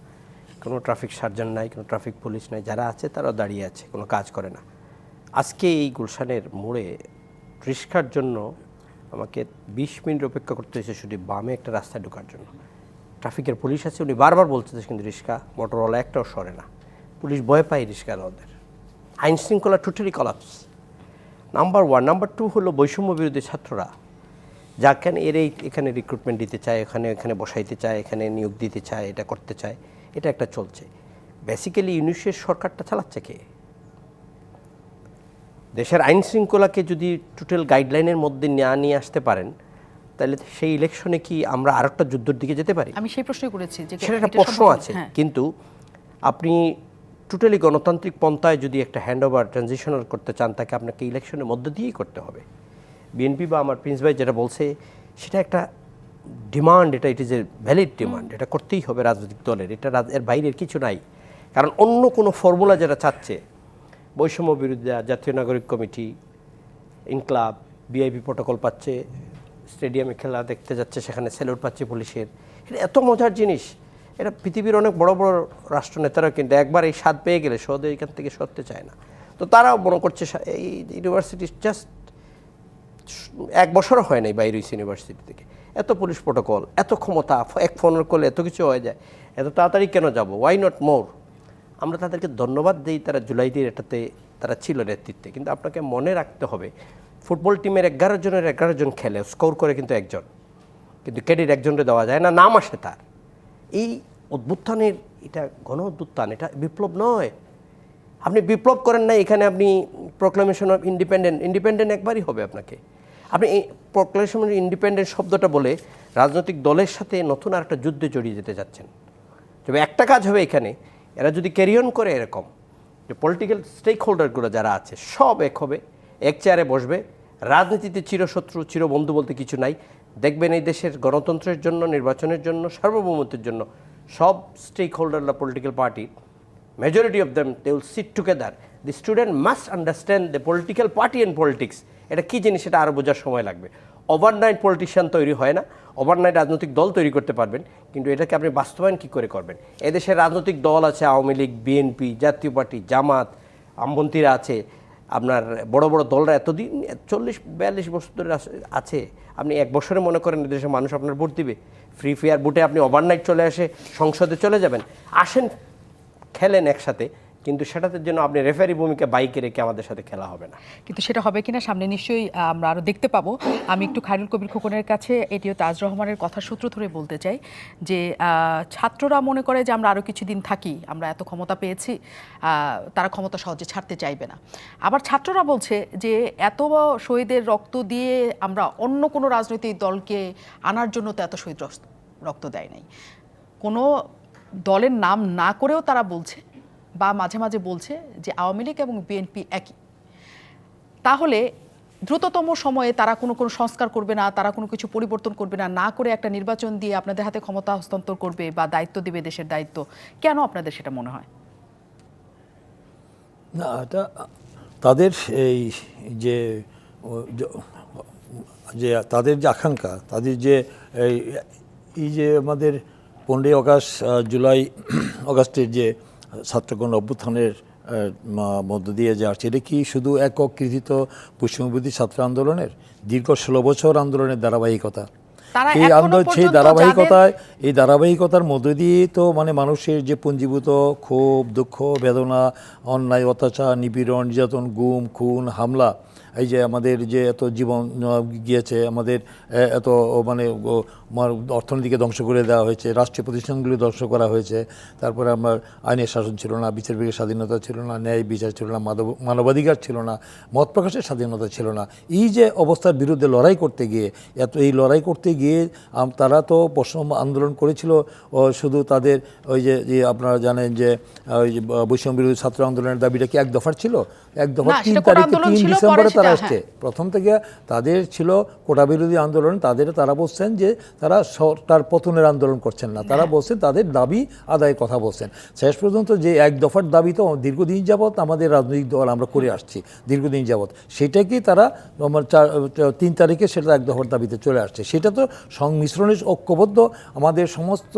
কোনো ট্রাফিক সার্জন নাই, কোনো ট্রাফিক পুলিশ নাই, যারা আছে তারাও দাঁড়িয়ে আছে, কোনো কাজ করে না। আজকে এই গুলশানের মোড়ে রিক্সার জন্য আমাকে 20 মিনিট অপেক্ষা করতে হয়েছে শুধু বামে একটা রাস্তায় ঢোকার জন্য। ট্রাফিকের পুলিশ আছে, উনি বারবার বলতেছে, কিন্তু রিক্সা মোটরওয়ালা একটাও সরে না। পুলিশ ভয় পায় রিক্সাওয়ালাদের। আইন শৃঙ্খলা টোটালি কলাপস, নাম্বার 1। নাম্বার 2 হলো বৈষম্য বিরোধী ছাত্ররা যাখানে এখানে রিক্রুটমেন্ট দিতে চায়, এখানে বসাইতে চায়, এখানে নিয়োগ দিতে চায়, এটা করতে চায়, এটা একটা চলছে। বেসিক্যালি ইউনিশের সরকারটা চালাচ্ছে কে? দেশের আইন শৃঙ্খলাকে যদি টোটাল গাইডলাইনের মধ্যে না নিয়ে আসতে পারেন, তাহলে সেই ইলেকশনে কি আমরা আরেকটা যুদ্ধের দিকে যেতে পারি? আমি সেই প্রশ্নই করেছি যে সেটা একটা এটা প্রশ্ন সম্ভব? আছে। হ্যাঁ। কিন্তু আপনি টোটালি গণতান্ত্রিক পন্থায় যদি একটা হ্যান্ড ওভার ট্রানজিশনাল করতে চান, তাকে আপনাকে ইলেকশনের মধ্য দিয়েই করতে হবে। বিএনপি বা আমার প্রিন্স ভাই যেটা বলছে সেটা একটা ডিমান্ড, এটা it is a valid demand, এটা করতেই হবে রাজনৈতিক দলের, এটা এর বাইরের কিছু নাই। কারণ অন্য কোনো ফর্মুলা যারা চাচ্ছে, বৈষম্য বিরোধী জাতীয় নাগরিক কমিটি, ইনক্লাব, ভিআইপি প্রটোকল পাচ্ছে, স্টেডিয়ামে খেলা দেখতে যাচ্ছে, সেখানে স্যালুট পাচ্ছে পুলিশের, এটা এত মজার জিনিস। এটা পৃথিবীর অনেক বড় বড় রাষ্ট্রনেতারাও কিন্তু একবার এই স্বাদ পেয়ে গেলে সহজে এখান থেকে সরতে চায় না। তো তারাও মনে করছে এই ইউনিভার্সিটি জাস্ট 1 বছরও হয় নাই বাইরে ইউনিভার্সিটি থেকে, এত পুলিশ প্রটোকল, এত ক্ষমতা, এক ফোনের কলে এত কিছু হয়ে যায়, এত তাড়াতাড়ি কেন যাব? Why not more? আমরা তাদেরকে ধন্যবাদ দিই, তারা জুলাইতে এটাতে তারা ছিল নেতৃত্বে। কিন্তু আপনাকে মনে রাখতে হবে, ফুটবল টিমের 11 জনের 11 জন খেলে, স্কোর করে কিন্তু একজন, কিন্তু ক্রেডিট একজনকে দেওয়া যায় না, নাম আসে তার। এই অভ্যুত্থানের, এটা গণ অভ্যুত্থান, এটা বিপ্লব নয়। আপনি বিপ্লব করেন না এখানে, আপনি প্রোক্লামেশন অফ ইন্ডিপেন্ডেন্ট একবারই হবে আপনাকে। আপনি এই প্রোক্লামেশন অফ ইন্ডিপেন্ডেন্ট শব্দটা বলে রাজনৈতিক দলের সাথে নতুন আর একটা যুদ্ধে জড়িয়ে যেতে যাচ্ছেন। তবে একটা কাজ হবে এখানে, এরা যদি ক্যারি অন করে এরকম, যে পলিটিক্যাল স্টেক হোল্ডারগুলো যারা আছে সব এক হবে, এক চেয়ারে বসবে। রাজনীতিতে চিরশত্রু চিরবন্ধু বলতে কিছু নাই। দেখবেন এই দেশের গণতন্ত্রের জন্য, নির্বাচনের জন্য, সার্বভৌমত্বের জন্য সব স্টেক হোল্ডাররা, political party, majority of them, they will sit together. The student must understand the political party and politics. এটা কী জিনিস সেটা আরও বোঝার সময় লাগবে। ওভারনাইট পলিটিশিয়ান তৈরি হয় না, ওভারনাইট রাজনৈতিক দল তৈরি করতে পারবেন, কিন্তু এটাকে আপনি বাস্তবায়ন কী করে করবেন? এদেশের রাজনৈতিক দল আছে, আওয়ামী লীগ, বিএনপি, জাতীয় পার্টি, জামাত, আমবন্তীরা আছে, আপনার বড় বড় দলরা এতদিন 40-42 বছর ধরে আছে। আপনি 1 বছরে মনে করেন এদেশের মানুষ আপনার ভোট দিবে? ফ্রি ফেয়ার ভোটে আপনি ওভারনাইট চলে আসে সংসদে চলে যাবেন? আসেন, খেলেন একসাথে, কিন্তু সেটাতে জন্য আপনি রেফারি ভূমিকা বাইকে রেখে আমাদের সাথে খেলা হবে না। কিন্তু সেটা হবে কিনা সামনে নিশ্চয়ই আমরা আরও দেখতে পাবো। আমি একটু খায়রুল কবির খোকনের কাছে এটিও তাজ রহমানের কথা সূত্র ধরে বলতে চাই যে ছাত্ররা মনে করে যে আমরা আরও কিছুদিন থাকি, আমরা এত ক্ষমতা পেয়েছি, তারা ক্ষমতা সহজে ছাড়তে চাইবে না। আবার ছাত্ররা বলছে যে এত শহীদের রক্ত দিয়ে আমরা অন্য কোনো রাজনৈতিক দলকে আনার জন্য তো এত শহীদ রক্ত দেয় নাই। কোনো দলের নাম না করেও তারা বলছে বা মাঝে মাঝে বলছে যে আওয়ামী লীগ এবং বিএনপি একই। তাহলে দ্রুততম সময়ে তারা কোনো সংস্কার করবে না, তারা কোনো কিছু পরিবর্তন করবে না, না করে একটা নির্বাচন দিয়ে আপনাদের হাতে ক্ষমতা হস্তান্তর করবে বা দায়িত্ব দিবে, দেশের দায়িত্ব। কেন আপনাদের সেটা মনে হয়? না, এটা তাদের এই যে যে তাদের যে আকাঙ্ক্ষা, তাদের যে এই যে আমাদের 15ই আগস্ট, জুলাই আগস্টের যে ছাত্রগণ অভ্যুত্থানের মধ্য দিয়ে যে আসছে, এটা কি শুধু একক কৃতিত্ব বৈষম্যবিরোধী ছাত্র আন্দোলনের? দীর্ঘ 16 বছর আন্দোলনের ধারাবাহিকতা। এই ধারাবাহিকতার মধ্য দিয়ে তো মানে মানুষের যে পুঞ্জীভূত ক্ষোভ, দুঃখ, বেদনা, অন্যায়, অত্যাচার, নিপীড়ন, নির্যাতন, গুম, খুন, হামলা, এই যে আমাদের যে এত জীবন গিয়েছে, আমাদের এত মানে অর্থনীতিকে ধ্বংস করে দেওয়া হয়েছে, রাষ্ট্রীয় প্রতিষ্ঠানগুলি ধ্বংস করা হয়েছে, তারপরে আমার আইনের শাসন ছিল না, বিচার বিভাগের স্বাধীনতা ছিল না, ন্যায় বিচার ছিল না, মানবাধিকার ছিল না, মত প্রকাশের স্বাধীনতা ছিল না। এই যে অবস্থার বিরুদ্ধে লড়াই করতে গিয়ে এই লড়াই করতে গিয়ে তারা তো বৈষম্য আন্দোলন করেছিল শুধু তাদের ওই যে আপনারা জানেন যে ওই যে বৈষম্য বিরোধী ছাত্র আন্দোলনের দাবিটা কি এক দফার ছিল? এক দফার না, 3 সেটা কোটা তারিখে আন্দোলন 3 ছিল, ডিসেম্বরে পরে তারা সেটা, আসছে। প্রথম থেকে তাদের ছিল কোটা বিরোধী আন্দোলন, তারা বলছেন যে তারা সরকার পতনের আন্দোলন করছেন না, তারা বলছেন তাদের দাবি আদায়ের কথা বলছেন। শেষ পর্যন্ত যে এক দফার দাবি তো দীর্ঘদিন যাবৎ আমাদের রাজনৈতিক দল আমরা করে আসছি দীর্ঘদিন যাবৎ, সেটাকেই তারা 3 তারিখে সেটা এক দফার দাবিতে চলে আসছে। সেটা তো সংমিশ্রণের ঐক্যবদ্ধ আমাদের সমস্ত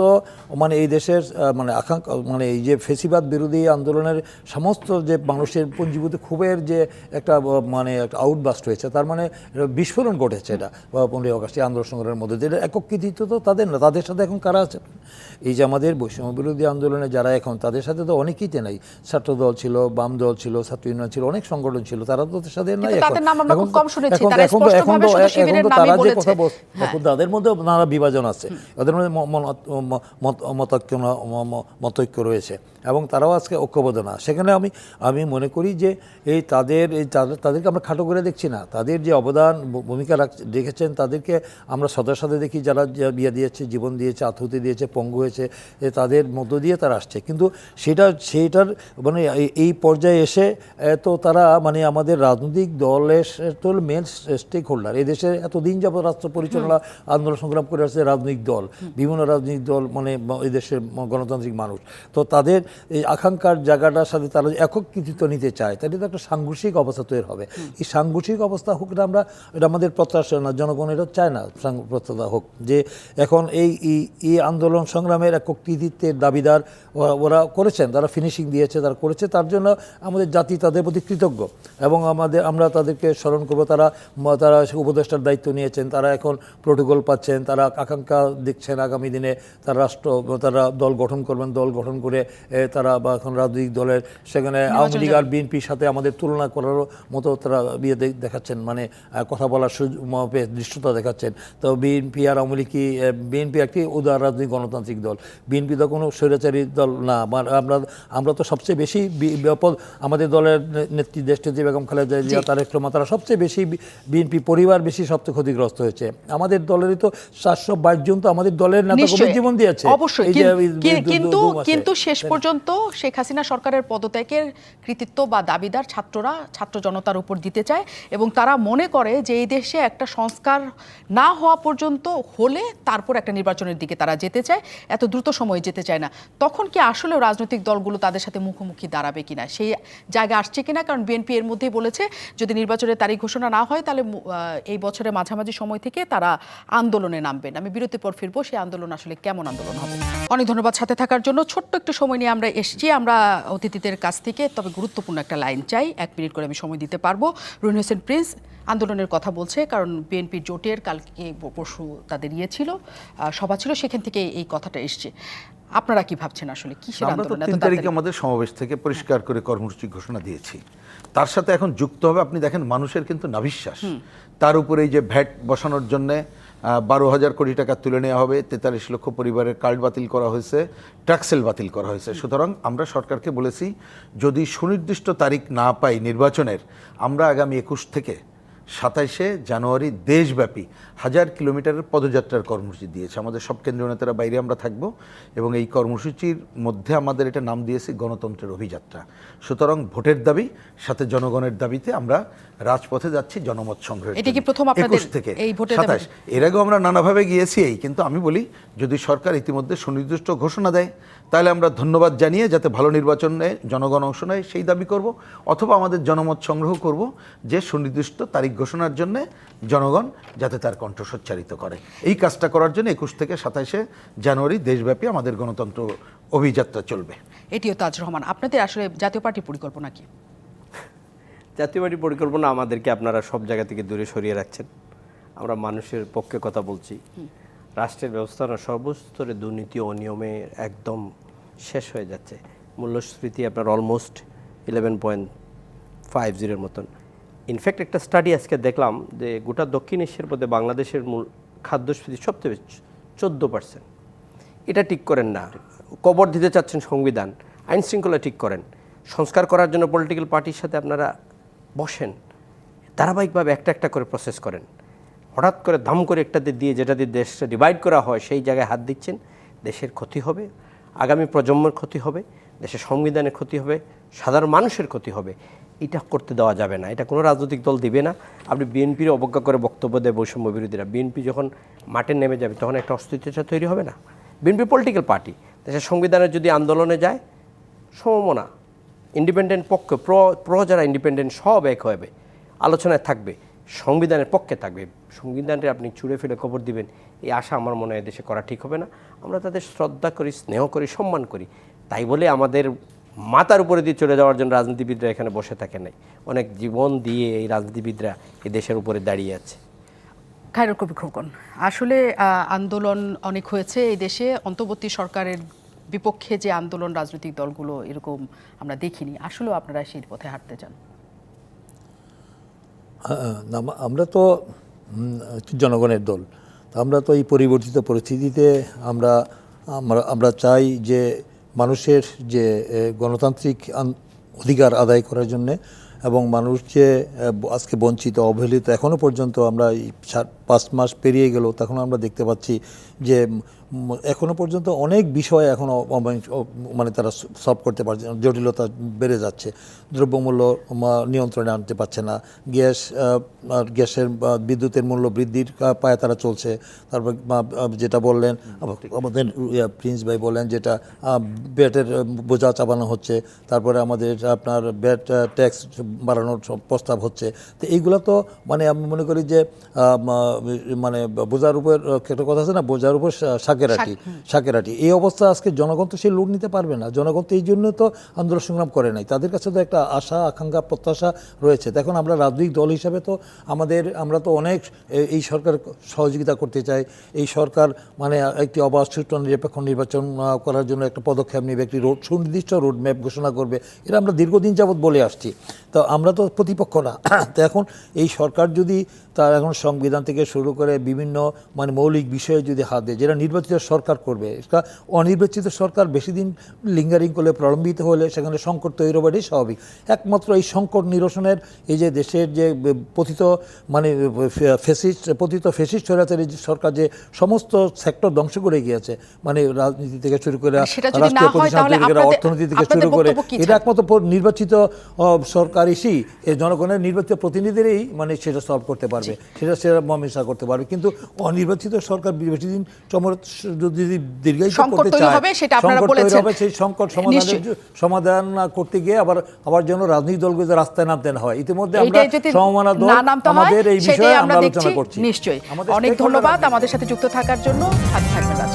মানে এই দেশের মানে আকাঙ্ক্ষা, মানে এই যে ফেসিবাদ বিরোধী আন্দোলনের সমস্ত যে মানুষের পুঞ্জীভূত ক্ষোভের যে একটা মানে একটা আউটবাস্ট হয়েছে, তার মানে বিস্ফোরণ ঘটেছে এটা 15 আগস্টে আন্দোলন সংগ্রামের মধ্যে। যেটা একক কৃতিত্ব তো তাদের না, তাদের সাথে এখন কারা আছে? এই যে আমাদের বৈষম্য বিরোধী আন্দোলনে যারা এখন, তাদের সাথে তো অনেকেইতে নাই। ছাত্রদল ছিল, বাম দল ছিল, ছাত্র ইউনিয়ন ছিল, অনেক সংগঠন ছিল, তারা তো তাদের নাই। কিন্তু তাদের নাম আমরা খুব কম শুনেছি, এখন তারা স্পষ্টভাবে শুধু শিবিরের নামই তারা যে বলেছে। কথা এখন তাদের মধ্যে নানা বিভাজন আছে, ওদের মধ্যে মতৈক্য রয়েছে এবং তারাও আজকে ঐক্যবদ্ধ না। সেখানে আমি মনে করি যে তাদেরকে আমরা খাটো করে দেখছি না। তাদের যে অবদান ভূমিকা রেখেছেন তাদেরকে আমরা সদার সাথে দেখি, যারা বিয়ে দিয়েছে, জীবন দিয়েছে, আত্মহতি দিয়েছে, পঙ্গু হয়েছে, তাদের মধ্য দিয়ে তারা আসছে। কিন্তু সেটার মানে এই পর্যায়ে এসে তো তারা মানে আমাদের রাজনৈতিক দলের তো মেন স্টেক হোল্ডার। এই দেশে এতদিন যাবত রাষ্ট্র পরিচালনা আন্দোলন সংগ্রাম করে আসছে রাজনৈতিক দল, বিভিন্ন রাজনৈতিক দল, মানে এই দেশের গণতান্ত্রিক মানুষ। তো তাদের এই আকাঙ্ক্ষার জায়গাটার সাথে তারা একক কৃতিত্ব নিতে চায়, তাহলে তো একটা সাংঘর্ষিক অবস্থা তৈরি হবে। এই সাংঘর্ষিক অবস্থা হোক, এটা আমাদের প্রত্যাশা না, জনগণ এটা চায় না প্রত্যাশা হোক। যে এখন এই আন্দোলন সংগ্রামের একক কৃতিত্বের দাবিদার ওরা করেছেন, তারা ফিনিশিং দিয়েছে, তারা করেছে, তার জন্য আমাদের জাতি তাদের প্রতি কৃতজ্ঞ এবং আমরা তাদেরকে স্মরণ করবো। তারা উপদেষ্টার দায়িত্ব নিয়েছেন, তারা এখন প্রোটোকল পাচ্ছেন, তারা আকাঙ্ক্ষা দেখছেন আগামী দিনে তারা দল গঠন করবেন, দল গঠন করে তারা বা এখন রাজনৈতিক দলের সেখানে আওয়ামী লীগ আর বিএনপির সাথে আমাদের তুলনা করার মতো তারা দেখাচ্ছেন, মানে কথা বলার দৃশ্যতা দেখাচ্ছেন। তো বিএনপি আর আওয়ামী লীগ কি, বিএনপি একটি উদার রাজনৈতিক গণতান্ত্রিক দল, বিএনপি তো কোনো স্বৈরাচারী দল না। আমরা তো সবচেয়ে বেশি আমাদের দলের নেত্রী দেশনেত্রী বেগম খালেদা জিয়া, তারেক রহমান, তারা সবচেয়ে বেশি বিএনপি পরিবার বেশি সবচেয়ে ক্ষতিগ্রস্ত হয়েছে। আমাদের দলেরই তো 422 জন তো আমাদের দলের নেতা জীবন দিয়েছে। অবশ্যই, কিন্তু শেষ পর্যন্ত শেখ হাসিনা সরকারের পদত্যাগের কৃতিত্ব বা দাবিদার ছাত্র জনতার উপর দিতে চায় এবং তারা মনে করে যে এই দেশে একটা সংস্কার না হওয়া পর্যন্ত হলে তারপর একটা নির্বাচনের দিকে তারা যেতে চায়, এত দ্রুত সময়ে যেতে চায় না। তখন কি আসলে রাজনৈতিক দলগুলো তাদের সাথে মুখোমুখি দাঁড়াবে কিনা, সেই জায়গা আসছে কিনা? কারণ বিএনপি এর মধ্যেই বলেছে যদি নির্বাচনের তারিখ ঘোষণা না হয় তাহলে এই বছরের মাঝামাঝি সময় থেকে তারা আন্দোলনে নামবেন। আমি বিরতির পর ফিরবো, সেই আন্দোলন আসলে কেমন আন্দোলন হবে। অনেক ধন্যবাদ সাথে থাকার জন্য। ছোট্ট একটু সময় নিয়ে আমরা এসেছি, আমরা অতিথিদের কাছ থেকে তবে গুরুত্বপূর্ণ একটা লাইন চাই, 1 মিনিট করে আমি সময় দিতে পারবো। রুহিন হোসেন প্রিন্স আন্দোলনের কথা বলছে, কারণ বিএনপি জোটের কালকে পরশু তাদের ছিল সভা ছিল, সেখান থেকে এই কথাটা এসছে। আপনারা কি ভাবছেন আসলে কিসের আন্দোলন? 3 তারিখে আমাদের সমাবেশ থেকে পরিষ্কার করে কর্মসূচি ঘোষণা দিয়েছি। তার সাথে এখন যুক্ত হবে, আপনি দেখেন মানুষের কিন্তু নাভিশ্বাস, তার উপরে এই যে ভ্যাট বসানোর জন্য 12,000 কোটি টাকা তুলে নেওয়া হবে, 43 লক্ষ পরিবারের কার্ড বাতিল করা হয়েছে, ট্যাক্সেল বাতিল করা হয়েছে। সুতরাং আমরা সরকারকে বলেছি যদি সুনির্দিষ্ট তারিখ না পাই নির্বাচনের, আমরা আগামী 21 থেকে 27শে জানুয়ারি দেশব্যাপী 1000 কিলোমিটারের পদযাত্রার কর্মসূচি দিয়েছে। আমাদের সব কেন্দ্রীয় নেতারা বাইরে আমরা থাকব এবং এই কর্মসূচির মধ্যে আমাদের এটা নাম দিয়েছি গণতন্ত্রের অভিযাত্রা। সুতরাং ভোটের দাবি সাথে জনগণের দাবিতে আমরা রাজপথে যাচ্ছি জনমত সংগ্রহের। এটা কি প্রথম আপনাদের 21 থেকে এই ভোটের দাবি? 27। এর আগেও আমরা নানাভাবে গিয়েছি, কিন্তু আমি বলি যদি সরকার ইতিমধ্যে সুনির্দিষ্ট ঘোষণা দেয় তাহলে আমরা ধন্যবাদ জানিয়ে যাতে ভালো নির্বাচনে জনগণ অংশ নেয় সেই দাবি করব, অথবা আমাদের জনমত সংগ্রহ করব যে সুনির্দিষ্ট তারিখ ঘোষণার জন্য জনগণ যাতে তার কণ্ঠ সোচ্চারিত করে। এই কাজটা করার জন্য 21 থেকে 27শে জানুয়ারি দেশব্যাপী আমাদের গণতন্ত্র অভিযাত্রা চলবে। এটিও তাজ রহমান, আপনাদের আসলে জাতীয় পার্টির পরিকল্পনা কি? জাতীয় পার্টির পরিকল্পনা আমাদেরকে আপনারা সব জায়গা থেকে দূরে সরিয়ে রাখছেন। আমরা মানুষের পক্ষে কথা বলছি। রাষ্ট্রের ব্যবস্থার সর্বস্তরে দুর্নীতি ও অনিয়মে একদম শেষ হয়ে যাচ্ছে। মূল্যস্ফীতি আপনার অলমোস্ট 11.50 মতন। ইনফ্যাক্ট একটা স্টাডি আজকে দেখলাম যে গোটা দক্ষিণ এশিয়ার মধ্যে বাংলাদেশের মূল খাদ্যস্ফীতি সবচেয়ে 14%। এটা ঠিক করেন না। কবর দিতে চাচ্ছেন সংবিধান, আইন শৃঙ্খলা ঠিক করেন, সংস্কার করার জন্য পলিটিক্যাল পার্টির সাথে আপনারা বসেন, ধারাবাহিকভাবে একটা একটা করে প্রসেস করেন। হঠাৎ করে দাম করে একটাতে দিয়ে যেটাতে দেশটা ডিভাইড করা হয় সেই জায়গায় হাত দিচ্ছেন, দেশের ক্ষতি হবে, আগামী প্রজন্মের ক্ষতি হবে, দেশের সংবিধানের ক্ষতি হবে, সাধারণ মানুষের ক্ষতি হবে। এটা করতে দেওয়া যাবে না, এটা কোনো রাজনৈতিক দল দিবে না। আপনি বিএনপির অবজ্ঞা করে বক্তব্য দেয় বৈষম্য বিরোধীরা। বিএনপি যখন মাঠে নেমে যাবে তখন একটা অস্তিত্বতা তৈরি হবে না। বিএনপি পলিটিক্যাল পার্টি, দেশের সংবিধানের যদি আন্দোলনে যায় সমমনা ইন্ডিপেন্ডেন্ট পক্ষ প্রো যারা ইন্ডিপেন্ডেন্ট সব এক হবে, আলোচনায় থাকবে, সংবিধানের পক্ষে থাকবে। সংবিধানটা আপনি ছুঁড়ে ফেলে কবর দিবেন, এই আশা আমার মনে হয় দেশে করা ঠিক হবে না। আমরা তাদের শ্রদ্ধা করি, স্নেহ করি, সম্মান করি, তাই বলে আমাদের মাথার উপরে দিয়ে চলে যাওয়ার জন্য রাজনীতিবিদরা এখানে বসে থাকে নাই। অনেক জীবন দিয়ে এই রাজনীতিবিদরা এই দেশের উপরে দাঁড়িয়ে আছে। খায়রুল কবির খোকন, আসলে আন্দোলন অনেক হয়েছে এই দেশে, অন্তর্বর্তী সরকারের বিপক্ষে যে আন্দোলন রাজনৈতিক দলগুলো এরকম আমরা দেখিনি, আসলেও আপনারা সেই পথে হাঁটতে চান? আমরা তো জনগণের দল, আমরা তো এই পরিবর্তিত পরিস্থিতিতে আমরা চাই যে মানুষের যে গণতান্ত্রিক অধিকার আদায় করার জন্যে, এবং মানুষ যে আজকে বঞ্চিত, অবহেলিত, এখনও পর্যন্ত আমরা 5 মাস পেরিয়ে গেল, তখন আমরা দেখতে পাচ্ছি যে এখনও পর্যন্ত অনেক বিষয় এখনও মানে তারা সলভ করতে পারছে না, জটিলতা বেড়ে যাচ্ছে। দ্রব্যমূল্য নিয়ন্ত্রণে আনতে পারছে না, গ্যাসের বিদ্যুতের মূল্য বৃদ্ধির পায়ে তারা চলছে। তারপর যেটা বললেন আমাদের প্রিন্স ভাই বললেন, যেটা ব্যাটের বোঝা চাপানো হচ্ছে, তারপরে আমাদের আপনার ব্যাট ট্যাক্স বাড়ানোর প্রস্তাব হচ্ছে। তো এইগুলো তো মানে আমি মনে করি যে মানে বোঝার উপর একটা কথা আছে না, বোঝার উপর শাকেরাটি। এই অবস্থা আজকে জনগণ তো সেই লোড নিতে পারবে না। জনগণ তো এই জন্য তো আন্দোলন সংগ্রাম করে নাই, তাদের কাছে তো একটা আশা, আকাঙ্ক্ষা, প্রত্যাশা রয়েছে। এখন আমরা রাজনৈতিক দল হিসাবে তো আমরা তো অনেক এই সরকার সহযোগিতা করতে চাই। এই সরকার মানে একটি অবাধ, সুষ্ঠু, নিরপেক্ষ নির্বাচন করার জন্য একটা পদক্ষেপ নেবে, একটি সুনির্দিষ্ট রোড ম্যাপ ঘোষণা করবে, এটা আমরা দীর্ঘদিন যাবৎ বলে আসছি। তো আমরা তো প্রতিপক্ষ না। তো এখন এই সরকার যদি তার এখন সংবিধান থেকে শুরু করে বিভিন্ন মানে মৌলিক বিষয়ে যদি হাত দেয়, যেটা নির্বাচিত সরকার করবে, এটা অনির্বাচিত সরকার বেশি দিন লিঙ্গারিং করলে, প্রলম্বিত হলে সেখানে সংকট তৈরি হওয়াটাই স্বাভাবিক। একমাত্র এই সংকট নিরসনের এই যে দেশের যে পতিত মানে ফেসিস্ট স্বৈরাচারী সরকার যে সমস্ত সেক্টর ধ্বংস করে গিয়েছে, মানে রাজনীতি থেকে শুরু করে রাষ্ট্রীয় প্রতিষ্ঠান থেকে অর্থনীতি থেকে শুরু করে, এটা একমাত্র নির্বাচিত সরকার এসেই এই জনগণের নির্বাচিত প্রতিনিধিরাই মানে সেটা সলভ করতে পারবে, সেটা মীমাংসা করতে পারবে। কিন্তু অনির্বাচিত সরকার বেশি দিন যদি দীর্ঘায়িত করতে চায়, সংকট তৈরি হবে। সেই সংকট সমাধান করতে গিয়ে আবার যেন রাজনৈতিক দলগুলো রাস্তায় নামতে না হয়। ইতিমধ্যে আমরা সমমনা দল আমাদের এই বিষয়ে আমরা আলোচনা করছি। নিশ্চয়ই। অনেক ধন্যবাদ আমাদের সাথে যুক্ত থাকার জন্য। সাথে থাকবেন।